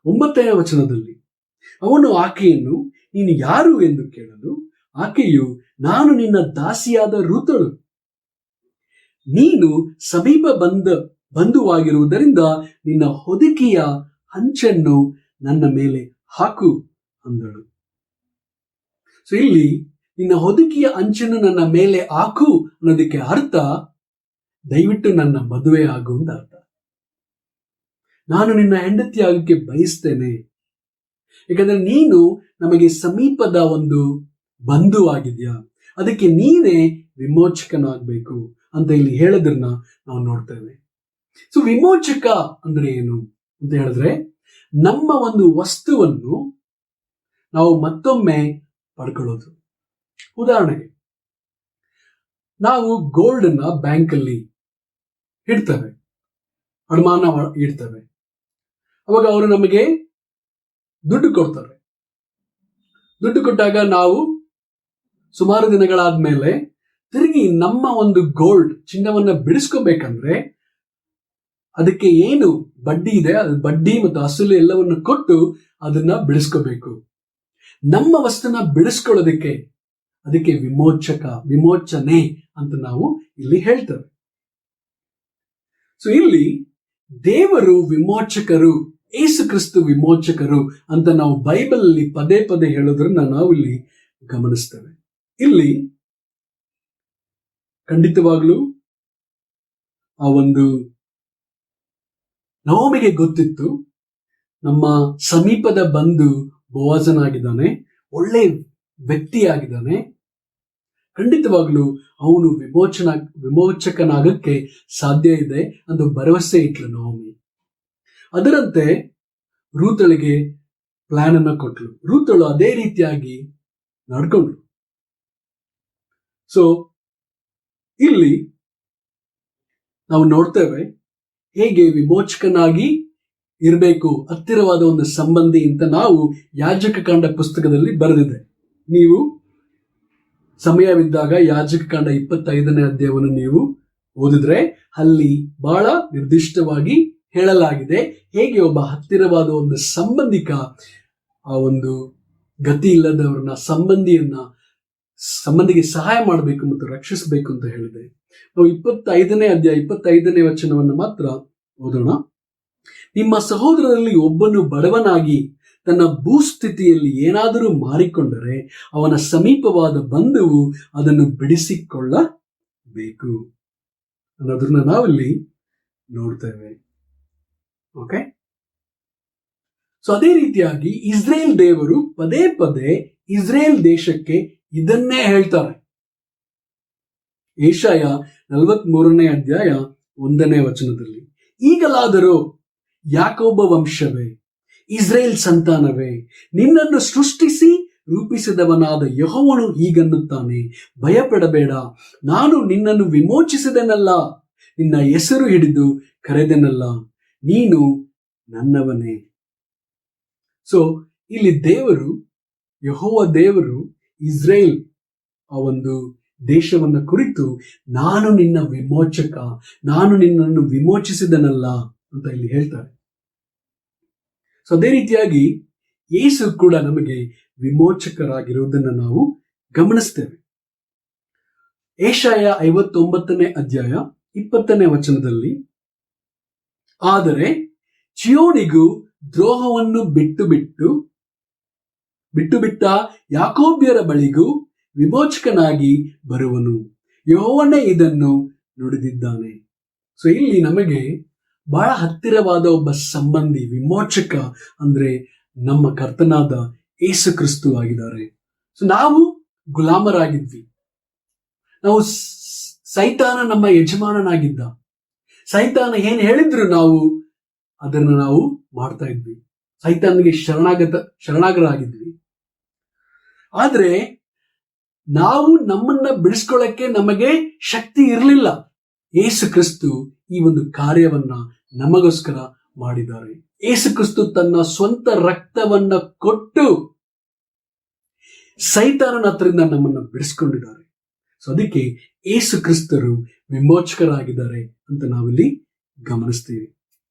9ನೇ ವಚನದಲ್ಲಿ ಅವನು ಆಕೆಯನ್ನು ನೀನು ಯಾರು ಎಂದು ಕೇಳಲು ಆಕೆಯು ನಾನು ನಿನ್ನ ದಾಸಿಯಾದ ರೂತಳು, ನೀನು ಸಮೀಪ ಬಂಧುವಾಗಿರುವುದರಿಂದ ನಿನ್ನ ಹೊದಿಕೆಯ ಹಂಚನ್ನು ನನ್ನ ಮೇಲೆ ಹಾಕು ಅಂದಳು. ಸೊ ಇಲ್ಲಿ ನಿನ್ನ ಹೊದಿಕೆಯ ಅಂಚನ್ನು ನನ್ನ ಮೇಲೆ ಹಾಕು ಅನ್ನೋದಕ್ಕೆ ಅರ್ಥ ದಯವಿಟ್ಟು ನನ್ನ ಮದುವೆ ಆಗು ಅಂತ ಅರ್ಥ. ನಾನು ನಿನ್ನ ಹೆಂಡತಿ ಆಗಕ್ಕೆ ಬಯಸ್ತೇನೆ, ಯಾಕಂದ್ರೆ ನೀನು ನಮಗೆ ಸಮೀಪದ ಒಂದು ಬಂಧು ಆಗಿದ್ಯಾ, ಅದಕ್ಕೆ ನೀನೇ ವಿಮೋಚಕನಾಗಬೇಕು ಅಂತ ಇಲ್ಲಿ ಹೇಳೋದನ್ನ ನಾವು ನೋಡ್ತೇವೆ. ಸೊ ವಿಮೋಚಕ ಅಂದ್ರೆ ಏನು ಅಂತ ಹೇಳಿದ್ರೆ, ನಮ್ಮ ಒಂದು ವಸ್ತುವನ್ನು ನಾವು ಮತ್ತೊಮ್ಮೆ ಪಡ್ಕೊಳ್ಳೋದು. ಉದಾಹರಣೆಗೆ ನಾವು ಗೋಲ್ಡ್ ಅನ್ನ ಬ್ಯಾಂಕ್ ಅಲ್ಲಿ ಇಡ್ತೇವೆ, ಅಡಮಾನ ಇಡ್ತೇವೆ. ಅವಾಗ ಅವರು ನಮಗೆ ದುಡ್ಡು ಕೊಡ್ತಾರೆ. ದುಡ್ಡು ಕೊಟ್ಟಾಗ ನಾವು ಸುಮಾರು ದಿನಗಳಾದ್ಮೇಲೆ ತಿರುಗಿ ನಮ್ಮ ಒಂದು ಗೋಲ್ಡ್ ಚಿನ್ನವನ್ನ ಬಿಡಿಸ್ಕೋಬೇಕಂದ್ರೆ ಅದಕ್ಕೆ ಏನು ಬಡ್ಡಿ ಇದೆ, ಅದು ಬಡ್ಡಿ ಮತ್ತು ಅಸಲು ಎಲ್ಲವನ್ನು ಕೊಟ್ಟು ಅದನ್ನ ಬಿಡಿಸ್ಕೋಬೇಕು. ನಮ್ಮ ವಸ್ತುನ ಬಿಡಿಸ್ಕೊಳ್ಳೋದಕ್ಕೆ ಅದಕ್ಕೆ ವಿಮೋಚನೆ ಅಂತ ನಾವು ಇಲ್ಲಿ ಹೇಳ್ತೇವೆ. ಸೊ ಇಲ್ಲಿ ದೇವರು ವಿಮೋಚಕರು, ಯೇಸು ಕ್ರಿಸ್ತು ವಿಮೋಚಕರು ಅಂತ ನಾವು ಬೈಬಲ್ ಅಲ್ಲಿ ಪದೇ ಪದೇ ಹೇಳೋದ್ರನ್ನ ನಾವು ಇಲ್ಲಿ ಗಮನಿಸ್ತೇವೆ. ಇಲ್ಲಿ ಖಂಡಿತವಾಗ್ಲೂ ಆ ಒಂದು ನವೋಮಿಗೆ ಗೊತ್ತಿತ್ತು, ನಮ್ಮ ಸಮೀಪದ ಬಂಧು ಬೋವಾಜನಾಗಿದ್ದಾನೆ, ಒಳ್ಳೆ ವ್ಯಕ್ತಿಯಾಗಿದ್ದಾನೆ, ಖಂಡಿತವಾಗ್ಲೂ ಅವನು ವಿಮೋಚಕನಾಗಕ್ಕೆ ಸಾಧ್ಯ ಇದೆ ಅಂತ ಭರವಸೆ ಇಟ್ಲು ನವೋಮಿ. ಅದರಂತೆ ರೂತಳಿಗೆ ಪ್ಲಾನ್ ಅನ್ನ ಕೊಟ್ಲು. ರೂತಳು ಅದೇ ರೀತಿಯಾಗಿ ನಡ್ಕೊಂಡ್ರು. ಸೊ ಇಲ್ಲಿ ನಾವು ನೋಡ್ತೇವೆ ಹೇಗೆ ವಿಮೋಚಕನಾಗಿ ಇರಬೇಕು, ಹತ್ತಿರವಾದ ಒಂದು ಸಂಬಂಧಿ ಅಂತ ನಾವು ಯಾಜಕ ಕಾಂಡ ಪುಸ್ತಕದಲ್ಲಿ ಬರೆದಿದೆ. ನೀವು ಸಮಯವಿದ್ದಾಗ ಯಾಜಕ ಕಾಂಡ 25ನೇ ಅಧ್ಯಾಯವನ್ನು ನೀವು ಓದಿದ್ರೆ ಅಲ್ಲಿ ಬಹಳ ನಿರ್ದಿಷ್ಟವಾಗಿ ಹೇಳಲಾಗಿದೆ ಹೇಗೆ ಒಬ್ಬ ಹತ್ತಿರವಾದ ಒಂದು ಸಂಬಂಧಿಕ ಆ ಒಂದು ಗತಿ ಇಲ್ಲದವರನ್ನ ಸಂಬಂಧಿಗೆ ಸಹಾಯ ಮಾಡಬೇಕು ಮತ್ತು ರಕ್ಷಿಸಬೇಕು ಅಂತ ಹೇಳಿದೆ. ನಾವು 25ನೇ ಅಧ್ಯಾಯ 25ನೇ ವಚನವನ್ನು ಮಾತ್ರ ಓದೋಣ. ನಿಮ್ಮ ಸಹೋದರರಲ್ಲಿ ಒಬ್ಬನು ಬಡವನಾಗಿ ತನ್ನ ಭೂಸ್ಥಿತಿಯಲ್ಲಿ ಏನಾದರೂ ಮಾರಿಕೊಂಡರೆ ಅವನ ಸಮೀಪವಾದ ಬಂಧುವು ಅದನ್ನು ಬಿಡಿಸಿಕೊಳ್ಳಬೇಕು ಅನ್ನೋದನ್ನ ನಾವಿಲ್ಲಿ ನೋಡ್ತೇವೆ. ಓಕೆ, ಸೊ ಅದೇ ರೀತಿಯಾಗಿ ಇಸ್ರೇಲ್ ದೇವರು ಪದೇ ಪದೇ ಇಸ್ರೇಲ್ ದೇಶಕ್ಕೆ ಇದನ್ನೇ ಹೇಳ್ತಾರೆ. ಯೆಶಾಯ 43ನೇ ಅಧ್ಯಾಯ 1ನೇ ವಚನದಲ್ಲಿ, ಈಗಲಾದರೂ ಯಾಕೋಬ ವಂಶವೇ, ಇಸ್ರೇಲ್ ಸಂತಾನವೇ, ನಿನ್ನನ್ನು ಸೃಷ್ಟಿಸಿ ರೂಪಿಸಿದವನಾದ ಯೆಹೋವನು ಹೀಗನ್ನುತ್ತಾನೆ, ಭಯಪಡಬೇಡ, ನಾನು ನಿನ್ನನ್ನು ವಿಮೋಚಿಸಿದೆನಲ್ಲ, ನಿನ್ನ ಹೆಸರು ಹಿಡಿದು ಕರೆದೆನಲ್ಲ, ನೀನು ನನ್ನವನೇ. ಸೊ ಇಲ್ಲಿ ದೇವರು, ಯೆಹೋವ ದೇವರು ಇಸ್ರೇಲ್ ಆ ಒಂದು ದೇಶವನ್ನ ಕುರಿತು ನಾನು ನಿನ್ನ ವಿಮೋಚಕ, ನಾನು ನಿನ್ನನ್ನು ವಿಮೋಚಿಸಿದನಲ್ಲ ಅಂತ ಇಲ್ಲಿ ಹೇಳ್ತಾರೆ. ಸೊ ಅದೇ ರೀತಿಯಾಗಿ ಯೇಸು ಕೂಡ ನಮಗೆ ವಿಮೋಚಕರಾಗಿರುವುದನ್ನು ನಾವು ಗಮನಿಸ್ತೇವೆ. ಯೆಶಾಯ 59ನೇ ಅಧ್ಯಾಯ 20ನೇ ವಚನದಲ್ಲಿ, ಆದರೆ ಚಿಯೋನಿಗೂ ದ್ರೋಹವನ್ನು ಬಿಟ್ಟು ಯಾಕೋಬ್ಯರ ಬಳಿಗೂ ವಿಮೋಚಕನಾಗಿ ಬರುವನು, ಯೆಹೋವನೇ ಇದನ್ನು ನುಡಿದಿದ್ದಾನೆ. ಸೊ ಇಲ್ಲಿ ನಮಗೆ ಬಹಳ ಹತ್ತಿರವಾದ ಒಬ್ಬ ಸಂಬಂಧಿ, ವಿಮೋಚಕ ಅಂದ್ರೆ ನಮ್ಮ ಕರ್ತನಾದ ಯೇಸು ಕ್ರಿಸ್ತು ಆಗಿದ್ದಾರೆ. ಸೊ ನಾವು ಗುಲಾಮರಾಗಿದ್ವಿ. ನಾವು ಸೈತಾನ ನಮ್ಮ ಯಜಮಾನನಾಗಿದ್ದ. ಸೈತಾನ ಏನ್ ಹೇಳಿದ್ರು ನಾವು ಅದನ್ನು ನಾವು ಮಾಡ್ತಾ ಇದ್ವಿ. ಸೈತಾನಿಗೆ ಶರಣಾಗರಾಗಿದ್ವಿ. ಆದ್ರೆ ನಾವು ನಮ್ಮನ್ನ ಬಿಡಿಸ್ಕೊಳ್ಳಕ್ಕೆ ನಮಗೆ ಶಕ್ತಿ ಇರಲಿಲ್ಲ. ಯೇಸು ಕ್ರಿಸ್ತು ಈ ಒಂದು ಕಾರ್ಯವನ್ನ ನಮಗೋಸ್ಕರ ಮಾಡಿದ್ದಾರೆ. ಯೇಸು ಕ್ರಿಸ್ತು ತನ್ನ ಸ್ವಂತ ರಕ್ತವನ್ನ ಕೊಟ್ಟು ಸೈತಾನನ ಹತ್ರದಿಂದ ನಮ್ಮನ್ನ ಬಿಡಿಸ್ಕೊಂಡಿದ್ದಾರೆ. ಸೊ ಅದಕ್ಕೆ ಯೇಸು ಕ್ರಿಸ್ತರು ವಿಮೋಚಕರಾಗಿದ್ದಾರೆ ಅಂತ ನಾವಿಲ್ಲಿ ಗಮನಿಸ್ತೀವಿ.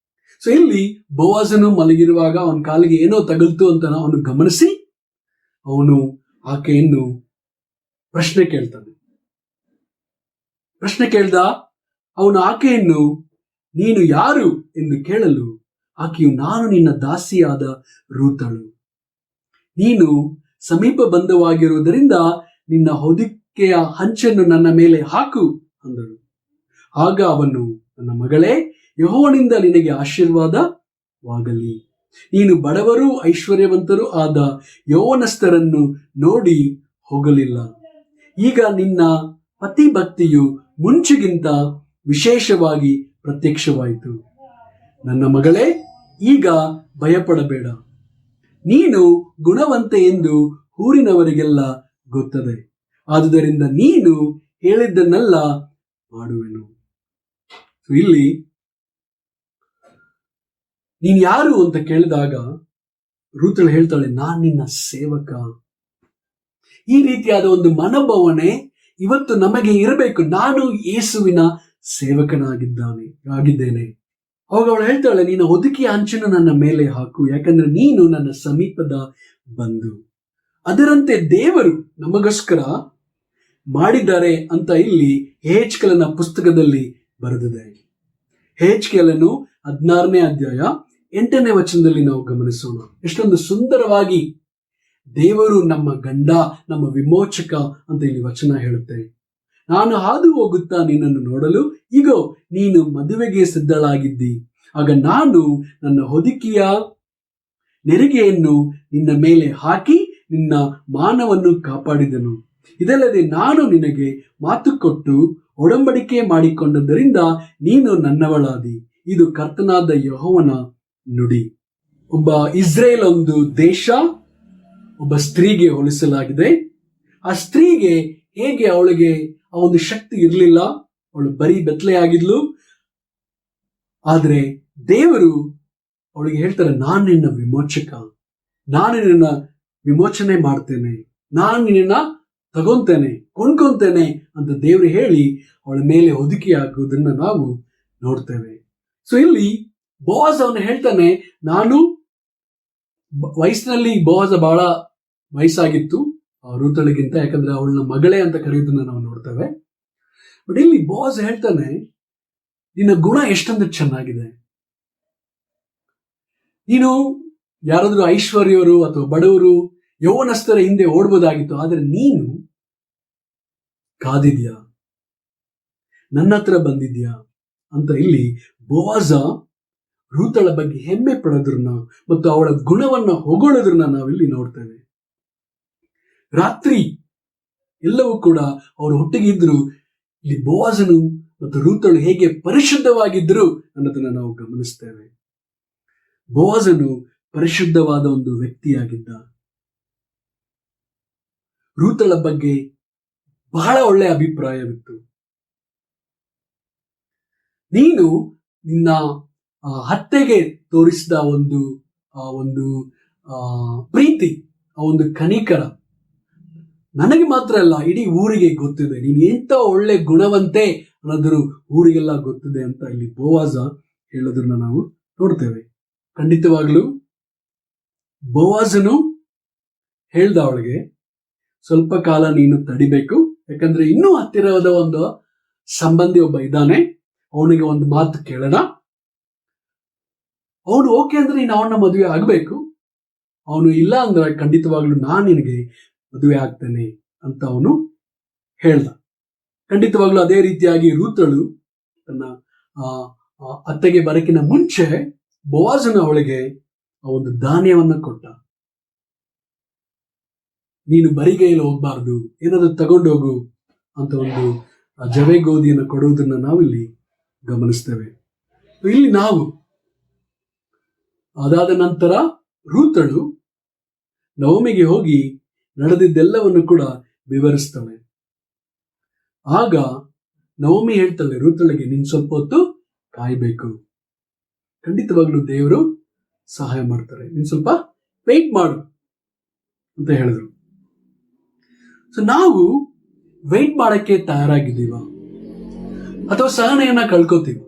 ಸೊ ಇಲ್ಲಿ ಬೋವಾಜನು ಮಲಗಿರುವಾಗ ಅವನ ಕಾಲಿಗೆ ಏನೋ ತಗಲ್ತು ಅಂತ ಅವನು ಗಮನಿಸಿ ಅವನು ಆಕೆಯನ್ನು ಪ್ರಶ್ನೆ ಕೇಳ್ದ. ಅವನು ಆಕೆಯನ್ನು ನೀನು ಯಾರು ಎಂದು ಕೇಳಲು ಆಕೆಯು ನಾನು ನಿನ್ನ ದಾಸಿಯಾದ ರೂತಳು, ನೀನು ಸಮೀಪ ಬಂಧವಾಗಿರುವುದರಿಂದ ನಿನ್ನ ಹೊದಿಕೆಯ ಹಂಚನ್ನು ನನ್ನ ಮೇಲೆ ಹಾಕು ಅಂದಳು. ಆಗ ಅವನು, ನನ್ನ ಮಗಳೇ, ಯೆಹೋವನಿಂದ ನಿನಗೆ ಆಶೀರ್ವಾದವಾಗಲಿ. ನೀನು ಬಡವರು ಐಶ್ವರ್ಯವಂತರು ಆದ ಯೌವನಸ್ಥರನ್ನು ನೋಡಿ ಹೋಗಲಿಲ್ಲ. ಈಗ ನಿನ್ನ ಪತಿಭಕ್ತಿಯು ಮುಂಚೆಗಿಂತ ವಿಶೇಷವಾಗಿ ಪ್ರತ್ಯಕ್ಷವಾಯಿತು. ನನ್ನ ಮಗಳೇ, ಈಗ ಭಯಪಡಬೇಡ. ನೀನು ಗುಣವಂತೆ ಎಂದು ಊರಿನವರಿಗೆಲ್ಲ ಗೊತ್ತದೆ. ಆದುದರಿಂದ ನೀನು ಹೇಳಿದ್ದನ್ನೆಲ್ಲ ಮಾಡುವೆನು. ಇಲ್ಲಿ ನೀನ್ ಯಾರು ಅಂತ ಕೇಳಿದಾಗ ರೂತಳು ಹೇಳ್ತಾಳೆ, ನಾನ್ ನಿನ್ನ ಸೇವಕ. ಈ ರೀತಿಯಾದ ಒಂದು ಮನೋಭಾವನೆ ಇವತ್ತು ನಮಗೆ ಇರಬೇಕು. ನಾನು ಯೇಸುವಿನ ಸೇವಕನಾಗಿದ್ದೇನೆ. ಅವಾಗ ಅವಳು ಹೇಳ್ತಾಳೆ, ನೀನು ಹೊದಿಕೆಯ ಅಂಚನ್ನು ನನ್ನ ಮೇಲೆ ಹಾಕು, ಯಾಕಂದ್ರೆ ನೀನು ನನ್ನ ಸಮೀಪದ ಬಂಧು. ಅದರಂತೆ ದೇವರು ನಮಗೋಸ್ಕರ ಮಾಡಿದ್ದಾರೆ ಅಂತ ಇಲ್ಲಿ ಯೆಹೆಜ್ಕೇಲನ ಪುಸ್ತಕದಲ್ಲಿ ಬರೆದಿದೆ. ಯೆಹೆಜ್ಕೇಲನು 16ನೇ ಅಧ್ಯಾಯ 8ನೇ ವಚನದಲ್ಲಿ ನಾವು ಗಮನಿಸೋಣ. ಎಷ್ಟೊಂದು ಸುಂದರವಾಗಿ ದೇವರು ನಮ್ಮ ಗಂಡ, ನಮ್ಮ ವಿಮೋಚಕ ಅಂತ ಇಲ್ಲಿ ವಚನ ಹೇಳುತ್ತೆ. ನಾನು ಹಾದು ಹೋಗುತ್ತಾ ನಿನ್ನನ್ನು ನೋಡಲು, ಈಗೋ ನೀನು ಮದುವೆಗೆ ಸಿದ್ಧಳಾಗಿದ್ದಿ. ಆಗ ನಾನು ನನ್ನ ಹೊದಿಕೆಯ ನೆರಿಗೆಯನ್ನು ನಿನ್ನ ಮೇಲೆ ಹಾಕಿ ನಿನ್ನ ಮಾನವನ್ನು ಕಾಪಾಡಿದನು. ಇದಲ್ಲದೆ ನಾನು ನಿನಗೆ ಮಾತು ಕೊಟ್ಟು ಒಡಂಬಡಿಕೆ ಮಾಡಿಕೊಂಡದ್ದರಿಂದ ನೀನು ನನ್ನವಳಾದಿ. ಇದು ಕರ್ತನಾದ ಯೆಹೋವನ ನುಡಿ. ಒಬ್ಬ ಇಸ್ರೇಲ್ ಒಂದು ದೇಶ, ಒಬ್ಬ ಸ್ತ್ರೀಗೆ ಹೋಲಿಸಲಾಗಿದೆ. ಆ ಸ್ತ್ರೀಗೆ ಹೇಗೆ ಅವಳಿಗೆ ಆ ಒಂದು ಶಕ್ತಿ ಇರಲಿಲ್ಲ, ಅವಳು ಬರೀ ಬೆತ್ತಲೆಯಾಗಿದ್ಲು. ಆದ್ರೆ ದೇವರು ಅವಳಿಗೆ ಹೇಳ್ತಾರೆ, ನಾನು ನಿನ್ನ ವಿಮೋಚಕ, ನಾನು ನಿನ್ನ ವಿಮೋಚನೆ ಮಾಡ್ತೇನೆ, ನಾನು ನಿನ್ನ ತಗೊಂತೇನೆ, ಕೊಂಡ್ಕೊಂತೇನೆ ಅಂತ ದೇವರು ಹೇಳಿ ಅವಳ ಮೇಲೆ ಹೊದಿಕೆ ಹಾಕುವುದನ್ನ ನಾವು ನೋಡ್ತೇವೆ. ಸೊ ಇಲ್ಲಿ ಬೋವಾಜ್ ಅವನು ಹೇಳ್ತಾನೆ, ನಾನು ವಯಸ್ಸಿನಲ್ಲಿ ಬೋವಾಜ ಬಹಳ ವಯಸ್ಸಾಗಿತ್ತು ರೂತಳಿಗಿಂತ, ಯಾಕಂದ್ರೆ ಅವಳನ್ನ ಮಗಳೇ ಅಂತ ಕರೆಯುವುದನ್ನ ನಾವು ನೋಡ್ತೇವೆ. ಬಟ್ ಇಲ್ಲಿ ಬೋವಾಜ್ ಹೇಳ್ತಾನೆ, ನಿನ್ನ ಗುಣ ಎಷ್ಟೊಂದು ಚೆನ್ನಾಗಿದೆ. ನೀನು ಯಾರಾದ್ರೂ ಐಶ್ವರ್ಯವರು ಅಥವಾ ಬಡವರು ಯೌವನಸ್ಥರ ಹಿಂದೆ ಓಡ್ಬೋದಾಗಿತ್ತು, ಆದ್ರೆ ನೀನು ಕಾದಿದ್ಯಾ, ನನ್ನ ಹತ್ರ ಬಂದಿದ್ಯಾ ಅಂತ ಇಲ್ಲಿ ಬೋವಾಜ ರೂತಳ ಬಗ್ಗೆ ಹೆಮ್ಮೆ ಪಡೋದ್ರನ್ನ ಮತ್ತು ಅವಳ ಗುಣವನ್ನ ಹೊಗಳೋದ್ರನ್ನ ನಾವಿಲ್ಲಿ ನೋಡ್ತೇವೆ. ರಾತ್ರಿ ಎಲ್ಲವೂ ಕೂಡ ಅವರು ಒಟ್ಟಿಗೆ ಇದ್ರು. ಇಲ್ಲಿ ಬೋವಾಜನು ಮತ್ತು ರೂತಳು ಹೇಗೆ ಪರಿಶುದ್ಧವಾಗಿದ್ರು ಅನ್ನೋದನ್ನ ನಾವು ಗಮನಿಸ್ತೇವೆ. ಬೋವಾಜನು ಪರಿಶುದ್ಧವಾದ ಒಂದು ವ್ಯಕ್ತಿಯಾಗಿದ್ದ. ರೂತಳ ಬಗ್ಗೆ ಬಹಳ ಒಳ್ಳೆಯ ಅಭಿಪ್ರಾಯವಿತ್ತು. ನೀನು ನಿನ್ನ ಹತ್ಯೆಗೆ ತೋರಿಸಿದ ಒಂದು ಪ್ರೀತಿ, ಆ ಒಂದು ಕನಿಕರ ನನಗೆ ಮಾತ್ರ ಅಲ್ಲ, ಇಡೀ ಊರಿಗೆ ಗೊತ್ತಿದೆ. ನೀನು ಎಂತ ಒಳ್ಳೆ ಗುಣವಂತೆ ಅನ್ನೋದ್ರ ಊರಿಗೆಲ್ಲ ಗೊತ್ತಿದೆ ಅಂತ ಇಲ್ಲಿ ಬೋವಾಜ ಹೇಳೋದನ್ನ ನಾವು ನೋಡ್ತೇವೆ. ಖಂಡಿತವಾಗ್ಲೂ ಬೋವಾಜನು ಹೇಳ್ದ ಅವಳಿಗೆ, ಸ್ವಲ್ಪ ಕಾಲ ನೀನು ತಡಿಬೇಕು, ಯಾಕಂದ್ರೆ ಇನ್ನೂ ಹತ್ತಿರದ ಒಂದು ಸಂಬಂಧಿ ಒಬ್ಬ ಇದ್ದಾನೆ, ಅವನಿಗೆ ಒಂದು ಮಾತು ಕೇಳೋಣ, ಅವನು ಓಕೆ ಅಂದ್ರೆ ನೀನು ಅವನ ಮದುವೆ ಆಗ್ಬೇಕು, ಅವನು ಇಲ್ಲ ಅಂದ್ರೆ ಖಂಡಿತವಾಗ್ಲೂ ನಾನು ನಿನಗೆ ಮದುವೆ ಆಗ್ತೇನೆ ಅಂತ ಅವನು ಹೇಳ್ದ. ಖಂಡಿತವಾಗ್ಲೂ ಅದೇ ರೀತಿಯಾಗಿ ರೂತಳು ತನ್ನ ಅತ್ತೆಗೆ ಬರಕಿನ ಮುಂಚೆ ಬೋವಾಜನ ಅವಳಿಗೆ ಆ ಒಂದು ಧಾನ್ಯವನ್ನ ಕೊಟ್ಟ. ನೀನು ಬರಿಗೈಯಲ್ಲಿ ಹೋಗ್ಬಾರ್ದು, ಏನಾದ್ರು ತಗೊಂಡೋಗು ಅಂತ ಒಂದು ಜವೆ ಗೋಧಿಯನ್ನು ಕೊಡುವುದನ್ನ ನಾವಿಲ್ಲಿ ಗಮನಿಸ್ತೇವೆ. ಇಲ್ಲಿ ನಾವು ಅದಾದ ನಂತರ ರೂತಳು ನವಮಿಗೆ ಹೋಗಿ ನಡೆದಿದ್ದೆಲ್ಲವನ್ನು ಕೂಡ ವಿವರಿಸ್ತಾಳೆ. ಆಗ ನವಮಿ ಹೇಳ್ತಾಳೆ ರೂತಳಿಗೆ, ನೀನ್ ಸ್ವಲ್ಪ ಹೊತ್ತು ಕಾಯ್ಬೇಕು, ಖಂಡಿತವಾಗ್ಲೂ ದೇವರು ಸಹಾಯ ಮಾಡ್ತಾರೆ, ನೀನ್ ಸ್ವಲ್ಪ ವೆಯ್ಟ್ ಮಾಡು ಅಂತ ಹೇಳಿದ್ರು. ಸೊ ನಾವು ವೆಯ್ಟ್ ಮಾಡಕ್ಕೆ ತಯಾರಾಗಿದ್ದೀವ ಅಥವಾ ಸಹನೆಯನ್ನ ಕಳ್ಕೋತೀವ?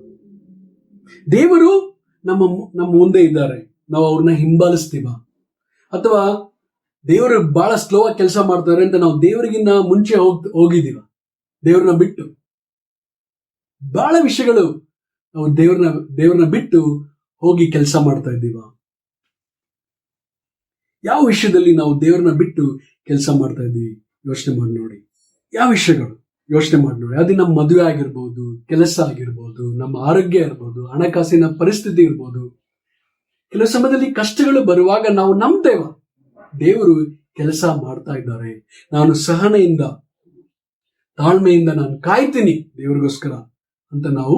ದೇವರು ನಮ್ಮ ಮುಂದೆ ಇದ್ದಾರೆ, ನಾವು ಅವ್ರನ್ನ ಹಿಂಬಾಲಿಸ್ತೀವ? ಅಥವಾ ದೇವರು ಬಹಳ ಸ್ಲೋ ಆಗಿ ಕೆಲಸ ಮಾಡ್ತಾರೆ ಅಂತ ನಾವು ದೇವರಿಗಿನ್ನ ಮುಂಚೆ ಹೋಗಿದ್ದೀವ? ದೇವ್ರನ್ನ ಬಿಟ್ಟು ಬಹಳ ವಿಷಯಗಳು ನಾವು ದೇವ್ರನ್ನ ಬಿಟ್ಟು ಹೋಗಿ ಕೆಲಸ ಮಾಡ್ತಾ ಇದ್ದೀವ? ಯಾವ ವಿಷಯದಲ್ಲಿ ನಾವು ದೇವ್ರನ್ನ ಬಿಟ್ಟು ಕೆಲಸ ಮಾಡ್ತಾ ಇದ್ದೀವಿ? ಯೋಚನೆ ಮಾಡಿ ನೋಡಿ. ಯಾವ ವಿಷಯಗಳು ಯೋಚನೆ ಮಾಡಿ ನೋಡಿ. ಅದು ನಮ್ಮ ಮದುವೆ ಆಗಿರ್ಬೋದು, ಕೆಲಸ ಆಗಿರ್ಬೋದು, ನಮ್ಮ ಆರೋಗ್ಯ ಇರ್ಬೋದು, ಹಣಕಾಸಿನ ಪರಿಸ್ಥಿತಿ ಇರ್ಬೋದು. ಕೆಲವು ಸಮಯದಲ್ಲಿ ಕಷ್ಟಗಳು ಬರುವಾಗ ನಾವು ನಂಬ್ತೇವ ದೇವರು ಕೆಲಸ ಮಾಡ್ತಾ ಇದ್ದಾರೆ, ನಾನು ಸಹನೆಯಿಂದ ತಾಳ್ಮೆಯಿಂದ ನಾನು ಕಾಯ್ತೀನಿ ದೇವರಿಗೋಸ್ಕರ ಅಂತ ನಾವು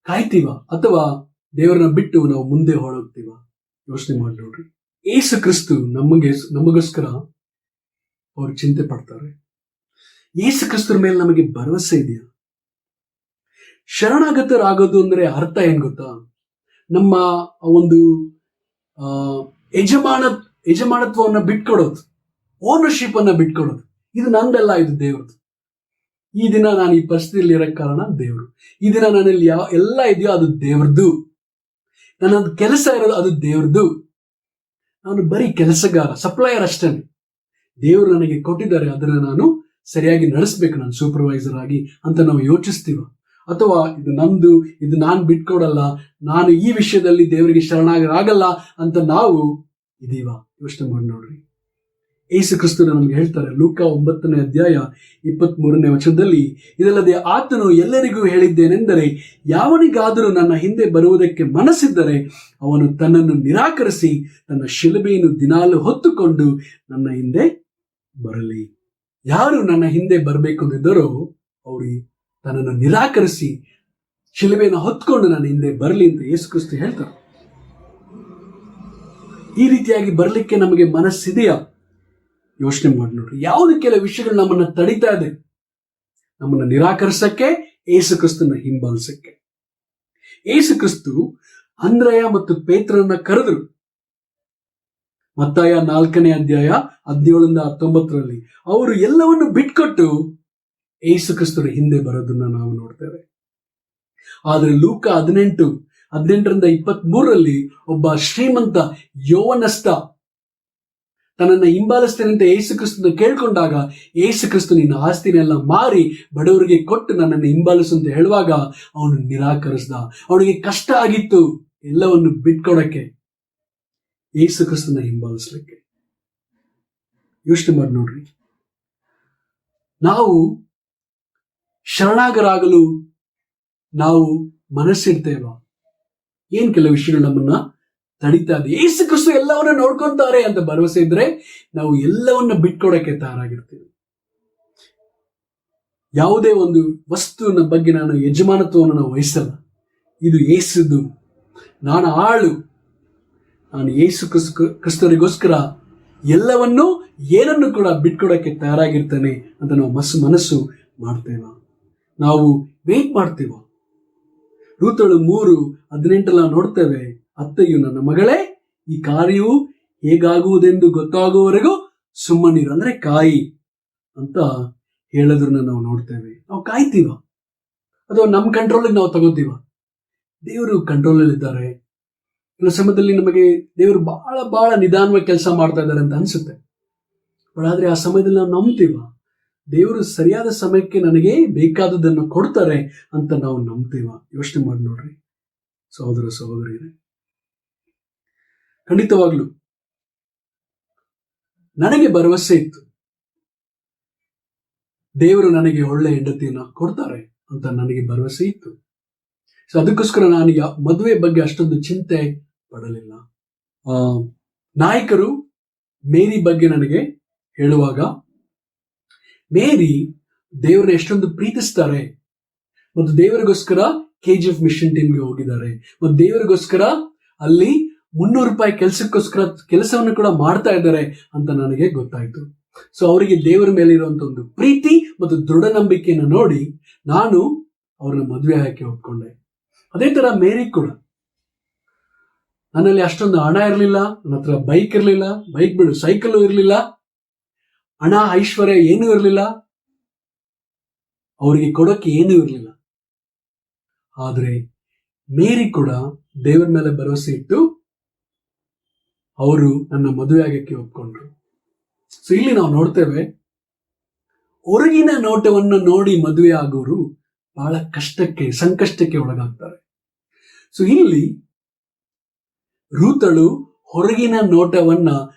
ಕಾಯ್ತೀವ? ಅಥವಾ ದೇವರನ್ನ ಬಿಟ್ಟು ನಾವು ಮುಂದೆ ಹೊರಡ್ತೀವ? ಯೋಚನೆ ಮಾಡಿ ನೋಡ್ರಿ. ಯೇಸು ಕ್ರಿಸ್ತು ನಮಗೋಸ್ಕರ ಅವರು ಚಿಂತೆ ಪಡ್ತಾರೆ. ಯೇಸು ಕ್ರಿಸ್ತರ ಮೇಲೆ ನಮಗೆ ಭರವಸೆ ಇದೆಯಾ? ಶರಣಾಗತರಾಗೋದು ಅಂದ್ರೆ ಅರ್ಥ ಏನ್ ಗೊತ್ತಾ? ನಮ್ಮ ಒಂದು ಯಜಮಾನತ್ವವನ್ನ ಬಿಟ್ಕೊಡೋದು, ಓನರ್ಶಿಪ್ ಅನ್ನ ಬಿಟ್ಕೊಡೋದು. ಇದು ನಂದಲ್ಲ, ಇದು ದೇವ್ರದ್ದು. ಈ ದಿನ ನಾನು ಈ ಪರಿಸ್ಥಿತಿಯಲ್ಲಿ ಇರಕ್ಕೆ ಕಾರಣ ದೇವರು. ಈ ದಿನ ನನ್ನಲ್ಲಿ ಎಲ್ಲ ಇದೆಯೋ ಅದು ದೇವ್ರದ್ದು. ನನ್ನ ಕೆಲಸ ಇರೋದು ಅದು ದೇವ್ರದ್ದು. ನಾನು ಬರೀ ಕೆಲಸಗಾರ, ಸಪ್ಲೈಯರ್ ಅಷ್ಟೇ. ದೇವರು ನನಗೆ ಕೊಟ್ಟಿದ್ದಾರೆ, ಅದನ್ನ ನಾನು ಸರಿಯಾಗಿ ನಡೆಸ್ಬೇಕು, ನಾನು ಸೂಪರ್ವೈಸರ್ ಆಗಿ ಅಂತ ನಾವು ಯೋಚಿಸ್ತೀವ? ಅಥವಾ ಇದು ನಂದು, ಇದು ನಾನು ಬಿಟ್ಕೊಡಲ್ಲ, ನಾನು ಈ ವಿಷಯದಲ್ಲಿ ದೇವರಿಗೆ ಶರಣಾಗಲ್ಲ ಅಂತ ನಾವು ಇದೀವ? ಯೋಚನೆ ಮಾಡಿ ನೋಡ್ರಿ. ಯೇಸು ಕ್ರಿಸ್ತರು ನಮ್ಗೆ ಹೇಳ್ತಾರೆ, ಲೂಕ 9ನೇ ಅಧ್ಯಾಯ 23ನೇ ವಚನದಲ್ಲಿ, ಇದಲ್ಲದೆ ಆತನು ಎಲ್ಲರಿಗೂ ಹೇಳಿದ್ದೇನೆಂದರೆ, ಯಾವನಿಗಾದರೂ ನನ್ನ ಹಿಂದೆ ಬರುವುದಕ್ಕೆ ಮನಸ್ಸಿದ್ದರೆ ಅವನು ತನ್ನನ್ನು ನಿರಾಕರಿಸಿ ತನ್ನ ಶಿಲುಬೆಯನ್ನು ದಿನಾಲು ಹೊತ್ತುಕೊಂಡು ನನ್ನ ಹಿಂದೆ ಬರಲಿ. ಯಾರು ನನ್ನ ಹಿಂದೆ ಬರಬೇಕು ಅಂದಿದ್ದರೋ ಅವರು ತನ್ನನ್ನು ನಿರಾಕರಿಸಿ ಶಿಲುಬೆಯನ್ನು ಹೊತ್ಕೊಂಡು ನನ್ನ ಹಿಂದೆ ಬರಲಿ ಅಂತ ಯೇಸು ಕ್ರಿಸ್ತ ಹೇಳ್ತಾರೆ. ಈ ರೀತಿಯಾಗಿ ಬರಲಿಕ್ಕೆ ನಮಗೆ ಮನಸ್ಸಿದೆಯಾ? ಯೋಚನೆ ಮಾಡಿ ನೋಡ್ರಿ. ಯಾವುದು ಕೆಲವು ವಿಷಯಗಳು ನಮ್ಮನ್ನ ತಡಿತಾ ಇದೆ? ನಮ್ಮನ್ನ ನಿರಾಕರಿಸಕ್ಕೆ, ಯೇಸು ಕ್ರಿಸ್ತನ ಹಿಂಬಾಲಿಸಕ್ಕೆ. ಯೇಸು ಕ್ರಿಸ್ತು ಅಂದ್ರಯ ಮತ್ತು ಪೇತ್ರನ್ನ ಕರೆದ್ರು. ಮತ್ತಾಯ 4ನೇ ಅಧ್ಯಾಯ 17-19 ಅವರು ಎಲ್ಲವನ್ನು ಬಿಟ್ಕೊಟ್ಟು ಯೇಸು ಕ್ರಿಸ್ತರ ಹಿಂದೆ ಬರೋದನ್ನ ನಾವು ನೋಡ್ತೇವೆ. ಆದ್ರೆ ಲೂಕ 18-23 ಒಬ್ಬ ಶ್ರೀಮಂತ ಯೌವನಸ್ಥ ತನ್ನನ್ನು ಹಿಂಬಾಲಿಸ್ತೇನೆ ಅಂತ ಯೇಸು ಕ್ರಿಸ್ತನ ಕೇಳ್ಕೊಂಡಾಗ, ಯೇಸು ಕ್ರಿಸ್ತ ನಿನ್ನ ಆಸ್ತಿನೆಲ್ಲ ಮಾರಿ ಬಡವರಿಗೆ ಕೊಟ್ಟು ನನ್ನನ್ನು ಹಿಂಬಾಲಿಸು ಅಂತ ಹೇಳುವಾಗ ಅವನು ನಿರಾಕರಿಸ್ದ. ಅವನಿಗೆ ಕಷ್ಟ ಆಗಿತ್ತು ಎಲ್ಲವನ್ನು ಬಿಟ್ಕೊಡಕ್ಕೆ, ಯೇಸು ಕ್ರಿಸ್ತನ ಹಿಂಬಾಲಿಸ್ಲಿಕ್ಕೆ. ಯೋಚನೆ ಮಾಡಿ ನೋಡ್ರಿ. ನಾವು ಶರಣಾಗರಾಗಲು ನಾವು ಮನಸ್ಸಿಡ್ತೇವ? ಏನ್ ಕೆಲವು ವಿಷಯಗಳು ನಮ್ಮನ್ನ ತಡಿತಾ ಇದೆ? ಯೇಸು ಕ್ರಿಸ್ತ ಎಲ್ಲವನ್ನ ನೋಡ್ಕೊಂತಾರೆ ಅಂತ ಭರವಸೆ ಇದ್ರೆ ನಾವು ಎಲ್ಲವನ್ನ ಬಿಟ್ಕೊಡಕ್ಕೆ ತಯಾರಾಗಿರ್ತೀವಿ. ಯಾವುದೇ ಒಂದು ವಸ್ತುವಿನ ಬಗ್ಗೆ ನಾನು ಯಜಮಾನತ್ವವನ್ನು ನಾವು ವಹಿಸಲ್ಲ. ಇದು ಯೇಸುದು, ನಾನು ಆಳು, ನಾನು ಯೇಸು ಕ್ರಿಸ್ತರಿಗೋಸ್ಕರ ಎಲ್ಲವನ್ನೂ ಏನನ್ನು ಕೂಡ ಬಿಟ್ಕೊಡಕ್ಕೆ ತಯಾರಾಗಿರ್ತೇನೆ ಅಂತ ನಾವು ಮನಸ್ಸು ಮಾಡ್ತೇವ? ನಾವು ವೇಟ್ ಮಾಡ್ತೀವ? ರೂತಳು 3:18 ನೋಡ್ತೇವೆ, ಅತ್ತೆಯು ನನ್ನ ಮಗಳೇ, ಈ ಕಾರ್ಯವು ಹೇಗಾಗುವುದೆಂದು ಗೊತ್ತಾಗುವವರೆಗೂ ಸುಮ್ಮನಿರು, ಅಂದ್ರೆ ಕಾಯಿ ಅಂತ ಹೇಳೋದ್ರನ್ನ ನಾವು ನೋಡ್ತೇವೆ. ನಾವು ಕಾಯ್ತೀವ? ಅಥವಾ ನಮ್ಮ ಕಂಟ್ರೋಲಿಗೆ ನಾವು ತಗೋತೀವ? ದೇವರು ಕಂಟ್ರೋಲಲ್ಲಿ ಇದ್ದಾರೆ, ಕೆಲವು ಸಮಯದಲ್ಲಿ ನಮಗೆ ದೇವರು ಬಹಳ ಬಹಳ ನಿಧಾನವಾಗಿ ಕೆಲಸ ಮಾಡ್ತಾ ಇದ್ದಾರೆ ಅಂತ ಅನ್ಸುತ್ತೆ. ಬಟ್ ಆದ್ರೆ ಆ ಸಮಯದಲ್ಲಿ ನಾವು ನಂಬ್ತೀವ, ದೇವರು ಸರಿಯಾದ ಸಮಯಕ್ಕೆ ನನಗೆ ಬೇಕಾದದನ್ನು ಕೊಡ್ತಾರೆ ಅಂತ ನಾವು ನಂಬ್ತೀವ. ಯೋಚನೆ ಮಾಡಿ ನೋಡ್ರಿ ಸಹೋದರ ಸಹೋದರಿಯರೇ. ಖಂಡಿತವಾಗ್ಲು ನನಗೆ ಭರವಸೆ ಇತ್ತು, ದೇವರು ನನಗೆ ಒಳ್ಳೆ ಹೆಂಡತಿಯನ್ನ ಕೊಡ್ತಾರೆ ಅಂತ ನನಗೆ ಭರವಸೆ ಇತ್ತು. ಸೊ ಅದಕ್ಕೋಸ್ಕರ ನಾನು ಮದುವೆ ಬಗ್ಗೆ ಅಷ್ಟೊಂದು ಚಿಂತೆ ಪಡಲಿಲ್ಲ. ನಾಯಕರು ಮೇರಿ ಬಗ್ಗೆ ನನಗೆ ಹೇಳುವಾಗ, ಮೇರಿ ದೇವರನ್ನ ಎಷ್ಟೊಂದು ಪ್ರೀತಿಸ್ತಾರೆ ಮತ್ತು ದೇವರಿಗೋಸ್ಕರ KGF ಮಿಷನ್ ಟೀಮ್ಗೆ ಹೋಗಿದ್ದಾರೆ ಮತ್ತು ದೇವರಿಗೋಸ್ಕರ ಅಲ್ಲಿ $300 ಕೆಲಸವನ್ನು ಕೂಡ ಮಾಡ್ತಾ ಇದ್ದಾರೆ ಅಂತ ನನಗೆ ಗೊತ್ತಾಯ್ತು. ಸೊ ಅವರಿಗೆ ದೇವರ ಮೇಲೆ ಇರುವಂತ ಒಂದು ಪ್ರೀತಿ ಮತ್ತು ದೃಢ ನಂಬಿಕೆಯನ್ನು ನೋಡಿ ನಾನು ಅವ್ರನ್ನ ಮದುವೆ ಹಾಕಿ ಒಪ್ಕೊಂಡೆ. ಅದೇ ತರ ಮೇರಿ ಕೂಡ, ನನ್ನಲ್ಲಿ ಅಷ್ಟೊಂದು ಹಣ ಇರಲಿಲ್ಲ, ನನ್ನ ಹತ್ರ ಬೈಕ್ ಇರಲಿಲ್ಲ, ಬೈಕ್ ಬಿಡು ಸೈಕಲ್ ಇರಲಿಲ್ಲ, ಹಣ ಐಶ್ವರ್ಯ ಏನೂ ಇರಲಿಲ್ಲ, ಅವರಿಗೆ ಕೊಡೋಕೆ ಏನೂ ಇರಲಿಲ್ಲ. ಆದ್ರೆ ಮೇರಿ ಕೂಡ ದೇವರ ಮೇಲೆ ಭರವಸೆ ಇಟ್ಟು ಅವರು ನನ್ನ ಮದುವೆ ಆಗಕ್ಕೆ ಒಪ್ಕೊಂಡ್ರು. ಸೊ ಇಲ್ಲಿ ನಾವು ನೋಡ್ತೇವೆ, ಹೊರಗಿನ ನೋಟವನ್ನು ನೋಡಿ ಮದುವೆ ಆಗೋರು ಬಹಳ ಸಂಕಷ್ಟಕ್ಕೆ ಒಳಗಾಗ್ತಾರೆ. ಸೊ ಇಲ್ಲಿ ರೂತಳು ಹೊರಗಿನ ನೋಟವನ್ನ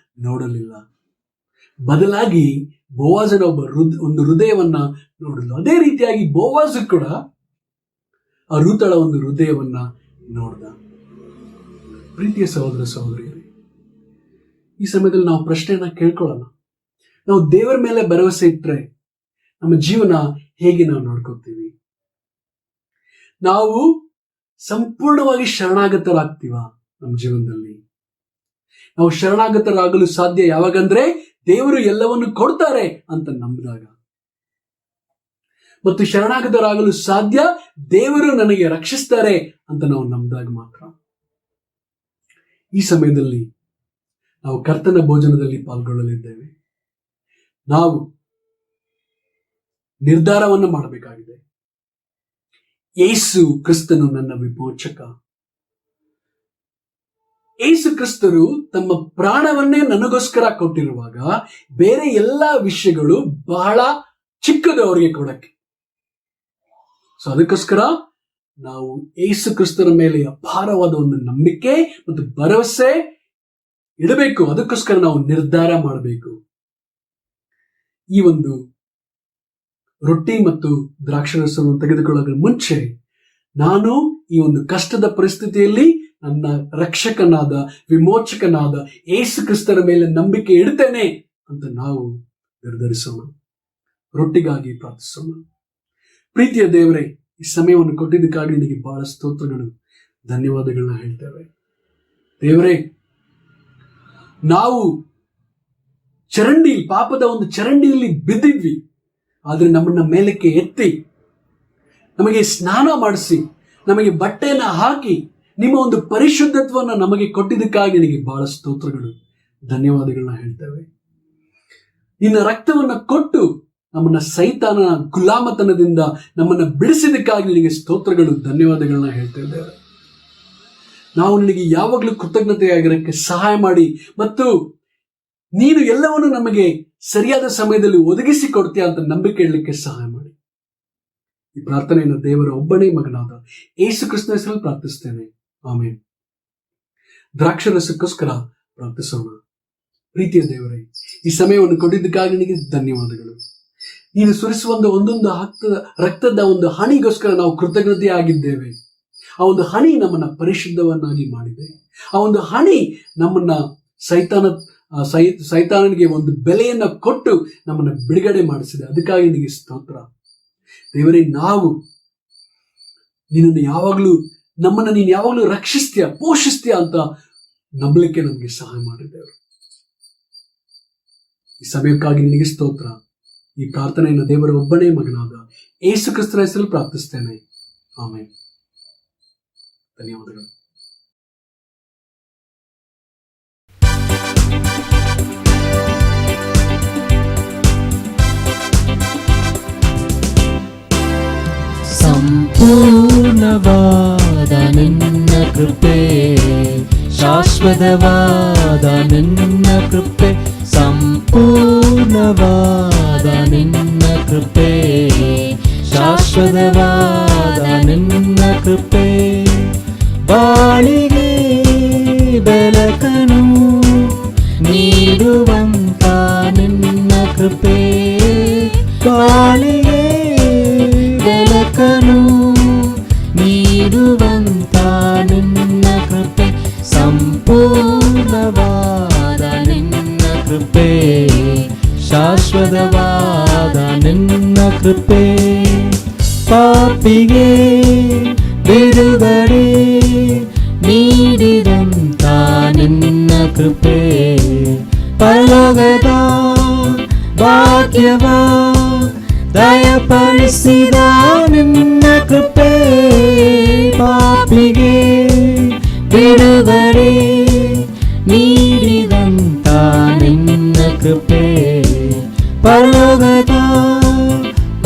ನೋಡಲಿಲ್ಲ, ಬದಲಾಗಿ ಬೋವಾಜನ ಒಂದು ಹೃದಯವನ್ನ ನೋಡಲು. ಅದೇ ರೀತಿಯಾಗಿ ಬೋವಾಜ್ ಕೂಡ ಆ ರೂತಳ ಒಂದು ಹೃದಯವನ್ನ ನೋಡ್ದ. ಪ್ರೀತಿಯ ಸಹೋದರ ಸಹೋದರಿಯರೇ, ಈ ಸಮಯದಲ್ಲಿ ನಾವು ಪ್ರಶ್ನೆಯನ್ನ ಕೇಳ್ಕೊಳ್ಳೋಣ. ನಾವು ದೇವರ ಮೇಲೆ ಭರವಸೆ ಇಟ್ರೆ ನಮ್ಮ ಜೀವನ ಹೇಗೆ ನಾವು ನೋಡ್ಕೋತೀವಿ? ನಾವು ಸಂಪೂರ್ಣವಾಗಿ ಶರಣಾಗತರಾಗ್ತೀವ ನಮ್ಮ ಜೀವನದಲ್ಲಿ? ನಾವು ಶರಣಾಗತರಾಗಲು ಸಾಧ್ಯ ಯಾವಾಗಂದ್ರೆ ದೇವರು ಎಲ್ಲವನ್ನು ಕೊಡ್ತಾರೆ ಅಂತ ನಂಬಿದಾಗ, ಮತ್ತು ಶರಣಾಗತರಾಗಲು ಸಾಧ್ಯ ದೇವರು ನನಗೆ ರಕ್ಷಿಸ್ತಾರೆ ಅಂತ ನಾವು ನಂಬಿದಾಗ ಮಾತ್ರ. ಈ ಸಮಯದಲ್ಲಿ ನಾವು ಕರ್ತನ ಭೋಜನದಲ್ಲಿ ಪಾಲ್ಗೊಳ್ಳಲಿದ್ದೇವೆ. ನಾವು ನಿರ್ಧಾರವನ್ನು ಮಾಡಬೇಕಾಗಿದೆ. ಯೇಸು ಕ್ರಿಸ್ತನು ನನ್ನ ವಿಮೋಚಕ. ಯೇಸು ಕ್ರಿಸ್ತರು ತಮ್ಮ ಪ್ರಾಣವನ್ನೇ ನನಗೋಸ್ಕರ ಕೊಟ್ಟಿರುವಾಗ ಬೇರೆ ಎಲ್ಲಾ ವಿಷಯಗಳು ಬಹಳ ಚಿಕ್ಕದು ಅವರಿಗೆ ಕೊಡಕ್ಕೆ. ಸೊ ಅದಕ್ಕೋಸ್ಕರ ನಾವು ಯೇಸು ಕ್ರಿಸ್ತರ ಮೇಲೆ ಅಪಾರವಾದ ಒಂದು ನಂಬಿಕೆ ಮತ್ತು ಭರವಸೆ ಇಡಬೇಕು. ಅದಕ್ಕೋಸ್ಕರ ನಾವು ನಿರ್ಧಾರ ಮಾಡಬೇಕು. ಈ ಒಂದು ರೊಟ್ಟಿ ಮತ್ತು ದ್ರಾಕ್ಷಾರಸವನ್ನು ತೆಗೆದುಕೊಳ್ಳೋದ್ರ ಮುಂಚೆ ನಾನು ಈ ಒಂದು ಕಷ್ಟದ ಪರಿಸ್ಥಿತಿಯಲ್ಲಿ ನನ್ನ ರಕ್ಷಕನಾದ ವಿಮೋಚಕನಾದ ಯೇಸು ಕ್ರಿಸ್ತರ ಮೇಲೆ ನಂಬಿಕೆ ಇಡ್ತೇನೆ ಅಂತ ನಾವು ನಿರ್ಧರಿಸೋಣ. ರೊಟ್ಟಿಗಾಗಿ ಪ್ರಾರ್ಥಿಸೋಣ. ಪ್ರೀತಿಯ ದೇವರೇ, ಈ ಸಮಯವನ್ನು ಕೊಟ್ಟಿದ್ದಕ್ಕಾಗಿ ನಿನಗೆ ಬಹಳ ಸ್ತೋತ್ರಗಳು, ಧನ್ಯವಾದಗಳನ್ನ ಹೇಳ್ತೇವೆ. ದೇವರೇ, ನಾವು ಪಾಪದ ಒಂದು ಚರಂಡಿಯಲ್ಲಿ ಬಿದ್ದಿದ್ವಿ, ಆದ್ರೆ ನಮ್ಮನ್ನ ಮೇಲಕ್ಕೆ ಎತ್ತಿ ನಮಗೆ ಸ್ನಾನ ಮಾಡಿಸಿ ನಮಗೆ ಬಟ್ಟೆಯನ್ನ ಹಾಕಿ ನಿಮ್ಮ ಒಂದು ಪರಿಶುದ್ಧತ್ವವನ್ನು ನಮಗೆ ಕೊಟ್ಟಿದ್ದಕ್ಕಾಗಿ ನಿನಗೆ ಬಹಳ ಸ್ತೋತ್ರಗಳು, ಧನ್ಯವಾದಗಳನ್ನ ಹೇಳ್ತೇವೆ. ನಿನ್ನ ರಕ್ತವನ್ನ ಕೊಟ್ಟು ನಮ್ಮನ್ನ ಸೈತಾನ ಗುಲಾಮತನದಿಂದ ನಮ್ಮನ್ನ ಬಿಡಿಸಿದಕ್ಕಾಗಿ ನಿನಗೆ ಸ್ತೋತ್ರಗಳು, ಧನ್ಯವಾದಗಳನ್ನ ಹೇಳ್ತಿದ್ದೇವೆ. ನಾವು ನಿನಗೆ ಯಾವಾಗಲೂ ಕೃತಜ್ಞತೆಯಾಗಿರಕ್ಕೆ ಸಹಾಯ ಮಾಡಿ ಮತ್ತು ನೀನು ಎಲ್ಲವನ್ನು ನಮಗೆ ಸರಿಯಾದ ಸಮಯದಲ್ಲಿ ಒದಗಿಸಿ ಕೊಡ್ತೀಯ ಅಂತ ನಂಬಿಕೆ ಇಡಲಿಕ್ಕೆ ಸಹಾಯ ಮಾಡಿ. ಈ ಪ್ರಾರ್ಥನೆಯನ್ನು ದೇವರ ಒಬ್ಬನೇ ಮಗನಾದ ಯೇಸು ಕ್ರಿಸ್ತನ ಹೆಸರಲ್ಲಿ ಪ್ರಾರ್ಥಿಸ್ತೇನೆ, ಆಮೇನ್. ದ್ರಾಕ್ಷಾರಸಕ್ಕೋಸ್ಕರ ಪ್ರಾರ್ಥಿಸೋಣ. ಪ್ರೀತಿಯ ದೇವರೇ, ಈ ಸಮಯವನ್ನು ಕೊಟ್ಟಿದ್ದಕ್ಕಾಗಿ ನಿನಗೆ ಧನ್ಯವಾದಗಳು. ನೀನು ಸುರಿಸುವ ಒಂದೊಂದು ರಕ್ತದ ಒಂದು ಹನಿಗೋಸ್ಕರ ನಾವು ಕೃತಜ್ಞತೆಯಾಗಿದ್ದೇವೆ. ಆ ಒಂದು ಹನಿ ನಮ್ಮನ್ನ ಪರಿಶುದ್ಧವನ್ನಾಗಿ ಮಾಡಿದೆ. ಆ ಒಂದು ಹನಿ ನಮ್ಮನ್ನ ಸೈತಾನನಿಗೆ ಒಂದು ಬೆಲೆಯನ್ನ ಕೊಟ್ಟು ನಮ್ಮನ್ನ ಬಿಡುಗಡೆ ಮಾಡಿಸಿದೆ. ಅದಕ್ಕಾಗಿ ನಿನಗೆ ಸ್ತೋತ್ರ ದೇವರೇ. ನಾವು ನಮ್ಮನ್ನ ನೀನು ಯಾವಾಗಲೂ ರಕ್ಷಿಸ್ತೀಯ, ಪೋಷಿಸ್ತೀಯ ಅಂತ ನಂಬಲಿಕ್ಕೆ ನಮಗೆ ಸಹಾಯ ಮಾಡಿದ್ದೇವೆ. ಈ ಸಮಯಕ್ಕಾಗಿ ನಿನಗೆ ಸ್ತೋತ್ರ. ಈ ಪ್ರಾರ್ಥನೆಯನ್ನು ದೇವರ ಒಬ್ಬನೇ ಮಗನಾದ ಯೇಸು ಕ್ರಿಸ್ತನ ಹೆಸರಲ್ಲಿ ಪ್ರಾರ್ಥಿಸ್ತೇನೆ, ಆಮೇನ್. ಧನ್ಯವಾದಗಳು. ಸಂಪೂರ್ಣವಾದ ನಿನ್ನ ಕೃಪೆ ಶಾಶ್ವತವಾದ ನಿನ್ನ ಕೃಪೆ, ಸಂಪೂರ್ಣವಾದ ನಿನ್ನ ಕೃಪೆ, ಶಾಶ್ವತವಾದ ನಿನ್ನ ಕೃಪೆ, ಬಾಳಿಗೆ ಬೆಳಕನು ನೀಡುವಂತ ನಿನ್ನ ಕೃಪೆ, ಬಾಳಿಗೆ ಬೆಳಕನು ನೀಡುವಂತ ನಿನ್ನ ಕೃಪೆ, ಸಂಪೂರ್ಣವಾದ ನಿನ್ನ ಕೃಪೆ, ಶಾಶ್ವತವಾದ ನಿನ್ನ ಕೃಪೆ, ಪಾಪಿಗೆ ಬಿಡುಗಡೆ ನೀಡಿದಂತ ನಿನ್ನ ಕೃಪೆ, ಪರಲೋಕದ ಭಾಗ್ಯವ ದಯಪಾಲಿಸಿದ ನಿನ್ನ ಕೃಪೆ, ಪಾಪಿಗೆ ಬಿಡುಗಡೆ ನೀಡಿದಂತ ನಿನ್ನ ಕೃಪೆ, ಪರಲೋಕದ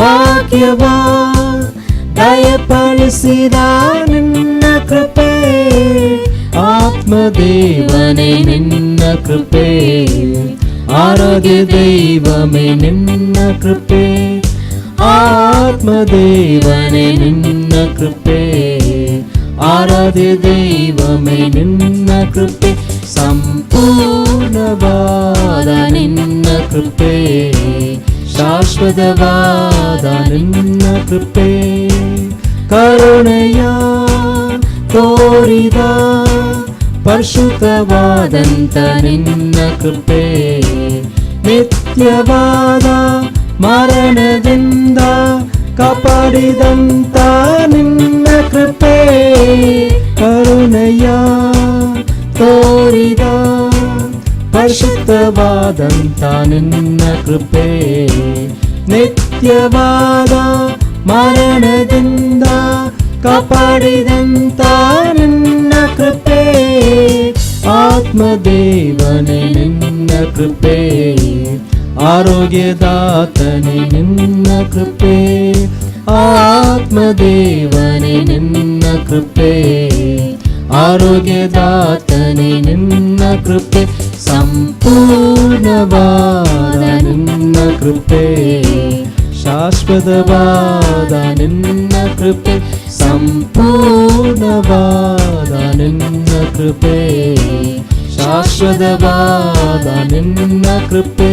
ಭಾಗ್ಯವ ದಯಪಾಲಿಸಿದ ನಿನ್ನ ಕೃಪೆ, ಆತ್ಮದೇವನೇ ನಿನ್ನ ಕೃಪೆ, ಆರಾಧ್ಯ ದೈವಮೇ ನಿನ್ನ ಕೃಪೆ, ಆತ್ಮದೇವನೇ ನಿನ್ನ ಕೃಪೆ, ಆರಾಧ್ಯ ದೈವಮೇ ನಿನ್ನ ಕೃಪೆ, ಸಂಪೂರ್ಣವಾದ ನಿನ್ನ ಕೃಪೆ, ಶಾಶ್ವತವಾದ ನಿನ್ನ ಕೃಪೆ, ಕರುಣೆಯ ತೋರಿದ ಪರಿಶುದ್ಧವಾದಂತ ನಿನ್ನ ಕೃಪೆ, ನಿತ್ಯವಾದ ಮರಣದಿಂದ ಕಾಪಾಡಿದಂತ ನಿನ್ನ ಕೃಪೆ, ಕರುಣೆಯ ತೋರಿದ ಪರಿಶುದ್ಧವಾದಂತ ನಿನ್ನ ಕೃಪೆ, ನಿತ್ಯವಾದ ಮರಣದಿಂದ ಕಾಪಾಡಿದಂತ ನಿನ್ನ ಕೃಪೆ, ಆತ್ಮದೇವನೇ ನಿನ್ನ ಕೃಪೆ, ಆರೋಗ್ಯದಾತನೇ ನಿನ್ನ ಕೃಪೆ, ಆತ್ಮದೇವನೇ ನಿನ್ನ ಕೃಪೆ, ಆರೋಗ್ಯದಾತನೇ ನಿನ್ನ ಕೃಪೆ, ಸಂಪೂರ್ಣವಾದ ನಿನ್ನ ಕೃಪೆ, ಶಾಶ್ವತವಾದ ನಿನ್ನ ಕೃಪೆ, ಸಂಪೂರ್ಣವಾದ ನಿನ್ನ ಕೃಪೆ, ಶಾಶ್ವತವಾದ ನಿನ್ನ ಕೃಪೆ,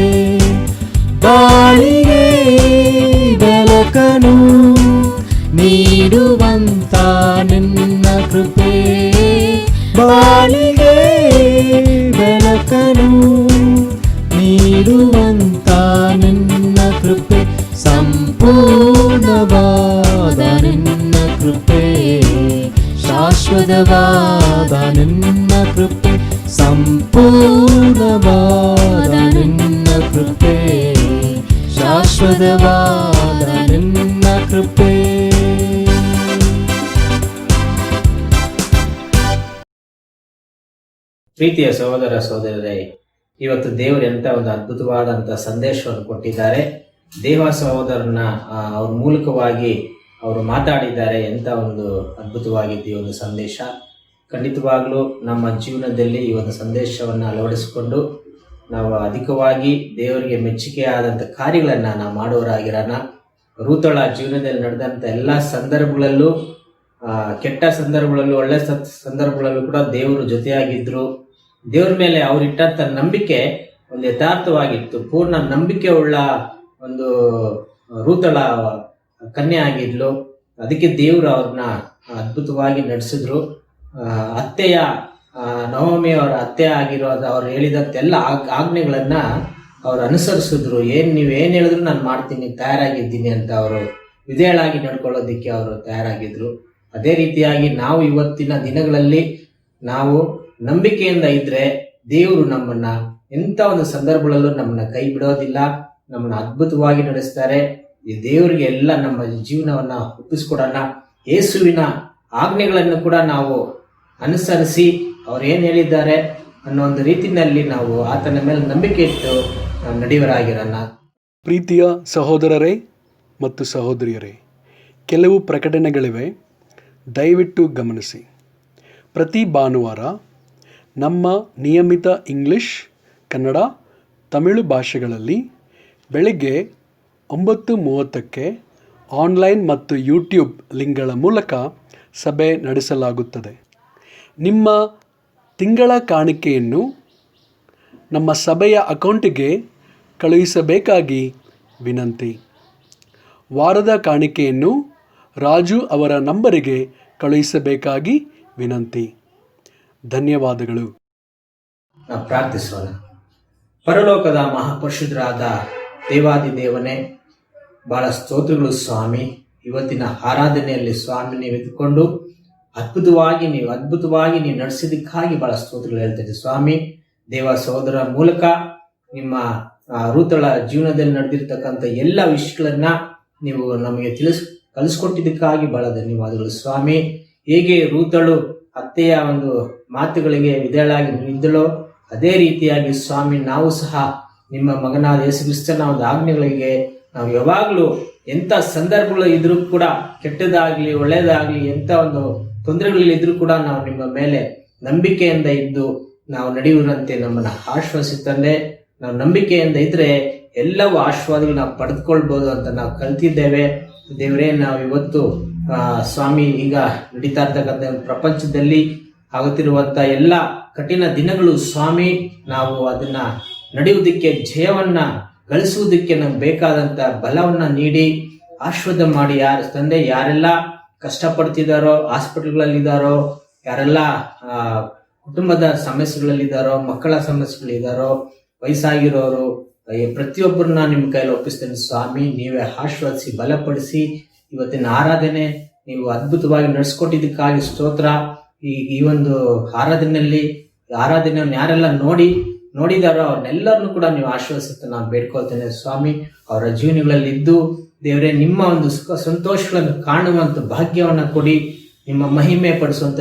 ಬಾಳಿಗೆ ಬೆಳಕನು ನೀಡುವಂತ ನಿನ್ನ ಕೃಪೆ, ಬಾಳಿಗೆ ಬೆಳಕನು ನೀಡುವಂತ ನಿನ್ನ ಕೃಪೆ, ಸಂಪೂರ್ಣವಾದ ನಿನ್ನ ಕೃಪೆ, ಶಾಶ್ವತವಾದ ನಿನ್ನ ಕೃಪೆ, ಸಂಪೂರ್ಣವಾದ ನಿನ್ನ ಕೃಪೆ, ಶಾಶ್ವತವಾದ ನಿನ್ನ ಕೃಪೆ. ಪ್ರೀತಿಯ ಸಹೋದರ ಸಹೋದರರೇ, ಇವತ್ತು ದೇವರು ಎಂತ ಒಂದು ಅದ್ಭುತವಾದಂಥ ಸಂದೇಶವನ್ನು ಕೊಟ್ಟಿದ್ದಾರೆ. ದೇವ ಸಹೋದರನ ಅವ್ರ ಮೂಲಕವಾಗಿ ಅವರು ಮಾತಾಡಿದ್ದಾರೆ. ಎಂಥ ಒಂದು ಅದ್ಭುತವಾಗಿದ್ದು ಈ ಒಂದು ಸಂದೇಶ. ಖಂಡಿತವಾಗ್ಲೂ ನಮ್ಮ ಜೀವನದಲ್ಲಿ ಈ ಒಂದು ಸಂದೇಶವನ್ನು ಅಳವಡಿಸಿಕೊಂಡು ನಾವು ಅಧಿಕವಾಗಿ ದೇವರಿಗೆ ಮೆಚ್ಚುಗೆಯಾದಂಥ ಕಾರ್ಯಗಳನ್ನು ನಾವು ಮಾಡುವವರಾಗಿರೋಣ. ರೂತಳ ಜೀವನದಲ್ಲಿ ನಡೆದಂಥ ಎಲ್ಲ ಸಂದರ್ಭಗಳಲ್ಲೂ, ಕೆಟ್ಟ ಸಂದರ್ಭಗಳಲ್ಲೂ ಒಳ್ಳೆ ಸಂದರ್ಭಗಳಲ್ಲೂ ಕೂಡ ದೇವರು ಜೊತೆಯಾಗಿದ್ದರು. ದೇವ್ರ ಮೇಲೆ ಅವರಿಟ್ಟಂಥ ನಂಬಿಕೆ ಒಂದು ಯಥಾರ್ಥವಾಗಿತ್ತು. ಪೂರ್ಣ ನಂಬಿಕೆ ಉಳ್ಳ ಒಂದು ರೂತಳ ಕನ್ಯೆ ಆಗಿದ್ಲು. ಅದಕ್ಕೆ ದೇವರು ಅವ್ರನ್ನ ಅದ್ಭುತವಾಗಿ ನಡೆಸಿದ್ರು. ಅತ್ತೆಯ ನವಮಿ ಅವರ ಅತ್ತೆ ಆಗಿರೋದು ಅವ್ರು ಹೇಳಿದಂತೆಲ್ಲ ಆಜ್ಞೆಗಳನ್ನ ಅವ್ರು ಅನುಸರಿಸಿದ್ರು. ನೀವೇನು ಹೇಳಿದ್ರು ನಾನು ಮಾಡ್ತೀನಿ, ತಯಾರಾಗಿದ್ದೀನಿ ಅಂತ ಅವರು ವಿಧೇಯಳಾಗಿ ನಡ್ಕೊಳ್ಳೋದಿಕ್ಕೆ ಅವರು ತಯಾರಾಗಿದ್ರು. ಅದೇ ರೀತಿಯಾಗಿ ನಾವು ಇವತ್ತಿನ ದಿನಗಳಲ್ಲಿ ನಾವು ನಂಬಿಕೆಯಿಂದ ಇದ್ರೆ ದೇವರು ನಮ್ಮನ್ನ ಎಂಥ ಒಂದು ಸಂದರ್ಭಗಳಲ್ಲೂ ನಮ್ಮನ್ನ ಕೈ ಬಿಡೋದಿಲ್ಲ, ನಮ್ಮನ್ನ ಅದ್ಭುತವಾಗಿ ನಡೆಸ್ತಾರೆ. ಈ ದೇವರಿಗೆ ಎಲ್ಲ ನಮ್ಮ ಜೀವನವನ್ನ ಒಪ್ಪಿಸ್ಕೊಡೋಣ. ಯೇಸುವಿನ ಆಜ್ಞೆಗಳನ್ನು ಕೂಡ ನಾವು ಅನುಸರಿಸಿ ಅವ್ರು ಏನು ಹೇಳಿದ್ದಾರೆ ಅನ್ನೋ ಒಂದು ರೀತಿಯಲ್ಲಿ ನಾವು ಆತನ ಮೇಲೆ ನಂಬಿಕೆ ಇಟ್ಟು ನಾವು ನಡೆಯುವರಾಗಿರೋಣ. ಪ್ರೀತಿಯ ಸಹೋದರರೇ ಮತ್ತು ಸಹೋದರಿಯರೇ, ಕೆಲವು ಪ್ರಕಟಣೆಗಳಿವೆ, ದಯವಿಟ್ಟು ಗಮನಿಸಿ. ಪ್ರತಿ ಭಾನುವಾರ ನಮ್ಮ ನಿಯಮಿತ ಇಂಗ್ಲಿಷ್, ಕನ್ನಡ, ತಮಿಳು ಭಾಷೆಗಳಲ್ಲಿ ಬೆಳಗ್ಗೆ 9:30ಕ್ಕೆ ಆನ್ಲೈನ್ ಮತ್ತು ಯೂಟ್ಯೂಬ್ ಲಿಂಕ್ಗಳ ಮೂಲಕ ಸಭೆ ನಡೆಸಲಾಗುತ್ತದೆ. ನಿಮ್ಮ ತಿಂಗಳ ಕಾಣಿಕೆಯನ್ನು ನಮ್ಮ ಸಭೆಯ ಅಕೌಂಟಿಗೆ ಕಳುಹಿಸಬೇಕಾಗಿ ವಿನಂತಿ. ವಾರದ ಕಾಣಿಕೆಯನ್ನು ರಾಜು ಅವರ ನಂಬರಿಗೆ ಕಳುಹಿಸಬೇಕಾಗಿ ವಿನಂತಿ. ಧನ್ಯವಾದಗಳು. ನಾವು ಪ್ರಾರ್ಥಿಸೋಣ. ಪರಲೋಕದ ಮಹಾಪರಿಶುದ್ಧರಾದ ದೇವಾದಿದೇವನೇ, ಬಹಳ ಸ್ತೋತ್ರಗಳು ಸ್ವಾಮಿ. ಇವತ್ತಿನ ಆರಾಧನೆಯಲ್ಲಿ ಸ್ವಾಮಿ ನೀವು ಇದ್ದುಕೊಂಡು ಅದ್ಭುತವಾಗಿ ನೀವು ನಡೆಸಿದ್ದಕ್ಕಾಗಿ ಬಹಳ ಸ್ತೋತ್ರಗಳು ಹೇಳ್ತಿದ್ದೆ ಸ್ವಾಮಿ. ದೇವ ಸಹೋದರ ಮೂಲಕ ನಿಮ್ಮ ರೂತಳ ಜೀವನದಲ್ಲಿ ನಡೆದಿರ್ತಕ್ಕಂಥ ಎಲ್ಲ ವಿಷಯಗಳನ್ನ ನೀವು ನಮಗೆ ಕಲಿಸ್ಕೊಟ್ಟಿದ್ದಕ್ಕಾಗಿ ಬಹಳ ಧನ್ಯವಾದಗಳು ಸ್ವಾಮಿ. ಹೇಗೆ ರೂತಳು ಅತ್ತೆಯ ಒಂದು ಮಾತುಗಳಿಗೆ ವಿಧೇಯಳಾಗಿ ಇದ್ದಳೋ ಅದೇ ರೀತಿಯಾಗಿ ಸ್ವಾಮಿ ನಾವು ಸಹ ನಿಮ್ಮ ಮಗನಾದ ಯೇಸು ಕ್ರಿಸ್ತನ ಒಂದು ಆಜ್ಞೆಗಳಿಗೆ ನಾವು ಯಾವಾಗಲೂ ಎಂಥ ಸಂದರ್ಭಗಳು ಇದ್ರೂ ಕೂಡ, ಕೆಟ್ಟದಾಗಲಿ ಒಳ್ಳೆಯದಾಗಲಿ ಎಂಥ ಒಂದು ತೊಂದರೆಗಳಿದ್ರೂ ಕೂಡ ನಾವು ನಿಮ್ಮ ಮೇಲೆ ನಂಬಿಕೆಯಿಂದ ಇದ್ದು ನಾವು ನಡೆಯುವಂತೆ ನಮ್ಮನ್ನು ಆಶ್ವಾಸಿಸ್ತಂದೆ. ನಾವು ನಂಬಿಕೆಯಿಂದ ಇದ್ರೆ ಎಲ್ಲವೂ ಆಶೀರ್ವಾದಗಳು ನಾವು ಪಡೆದುಕೊಳ್ಬೋದು ಅಂತ ನಾವು ಕಲ್ತಿದ್ದೇವೆ ದೇವರೇ. ನಾವು ಇವತ್ತು ಸ್ವಾಮಿ ಈಗ ನಡೀತಾ ಇರ್ತಕ್ಕಂಥ ಪ್ರಪಂಚದಲ್ಲಿ ಆಗುತ್ತಿರುವಂಥ ಎಲ್ಲ ಕಠಿಣ ದಿನಗಳು ಸ್ವಾಮಿ, ನಾವು ಅದನ್ನ ನಡೆಯುವುದಕ್ಕೆ, ಜಯವನ್ನ ಗಳಿಸುವುದಕ್ಕೆ ನಮ್ಗೆ ಬೇಕಾದಂಥ ಬಲವನ್ನ ನೀಡಿ ಆಶೀರ್ವಾದ ಮಾಡಿ. ಯಾರೆಲ್ಲ ಕಷ್ಟಪಡ್ತಿದ್ದಾರೋ, ಹಾಸ್ಪಿಟಲ್ಗಳಲ್ಲಿದ್ದಾರೋ, ಯಾರೆಲ್ಲ ಕುಟುಂಬದ ಸಮಸ್ಯೆಗಳಲ್ಲಿದ್ದಾರೋ, ಮಕ್ಕಳ ಸಮಸ್ಯೆಗಳಿದ್ದಾರೋ, ವಯಸ್ಸಾಗಿರೋರು, ಪ್ರತಿಯೊಬ್ಬರನ್ನ ನಿಮ್ಮ ಕೈಯಲ್ಲಿ ಒಪ್ಪಿಸ್ತೇನೆ ಸ್ವಾಮಿ. ನೀವೇ ಆಶೀರ್ವದಿಸಿ ಬಲಪಡಿಸಿ. ಇವತ್ತಿನ ಆರಾಧನೆ ನೀವು ಅದ್ಭುತವಾಗಿ ನಡೆಸ್ಕೊಟ್ಟಿದ್ದಕ್ಕಾಗಿ ಸ್ತೋತ್ರ. ಈ ಒಂದು ಆರಾಧನೆಯನ್ನು ಯಾರೆಲ್ಲ ನೋಡಿದಾರೋ ಅವ್ರನ್ನೆಲ್ಲರನ್ನು ಕೂಡ ನೀವು ಆಶೀರ್ವದಿಸುತ್ತೆ ನಾನು ಬೇಡ್ಕೊಳ್ತೇನೆ ಸ್ವಾಮಿ. ಅವರ ಜೀವನಗಳಲ್ಲಿ ಇದ್ದು ದೇವರೇ ನಿಮ್ಮ ಒಂದು ಸುಖ ಸಂತೋಷಗಳನ್ನು ಕಾಣುವಂಥ ಭಾಗ್ಯವನ್ನು ಕೊಡಿ. ನಿಮ್ಮ ಮಹಿಮೆ ಪಡಿಸುವಂಥ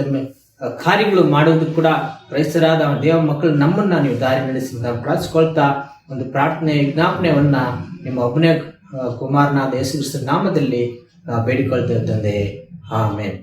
ಕಾರ್ಯಗಳು ಮಾಡುವುದು ಕೂಡ ಕ್ರೈಸ್ತರಾದ ದೇವ ಮಕ್ಕಳು ನಮ್ಮನ್ನ ನೀವು ದಾರಿ ನಡೆಸಿ ನಾವು ಪ್ರಾರ್ಥಿಸ್ಕೊಳ್ತಾ ಒಂದು ಪ್ರಾರ್ಥನೆ ವಿಜ್ಞಾಪನೆಯನ್ನ ನಿಮ್ಮ ಒಬ್ಬನೇ ಕುಮಾರನಾದ ಯೇಸು ಕ್ರಿಸ್ತನ ನಾಮದಲ್ಲಿ ನಾವು ಬೇಡಿಕೊಳ್ತೇವೆ ತಂದೆ. ಆಮೆನ್.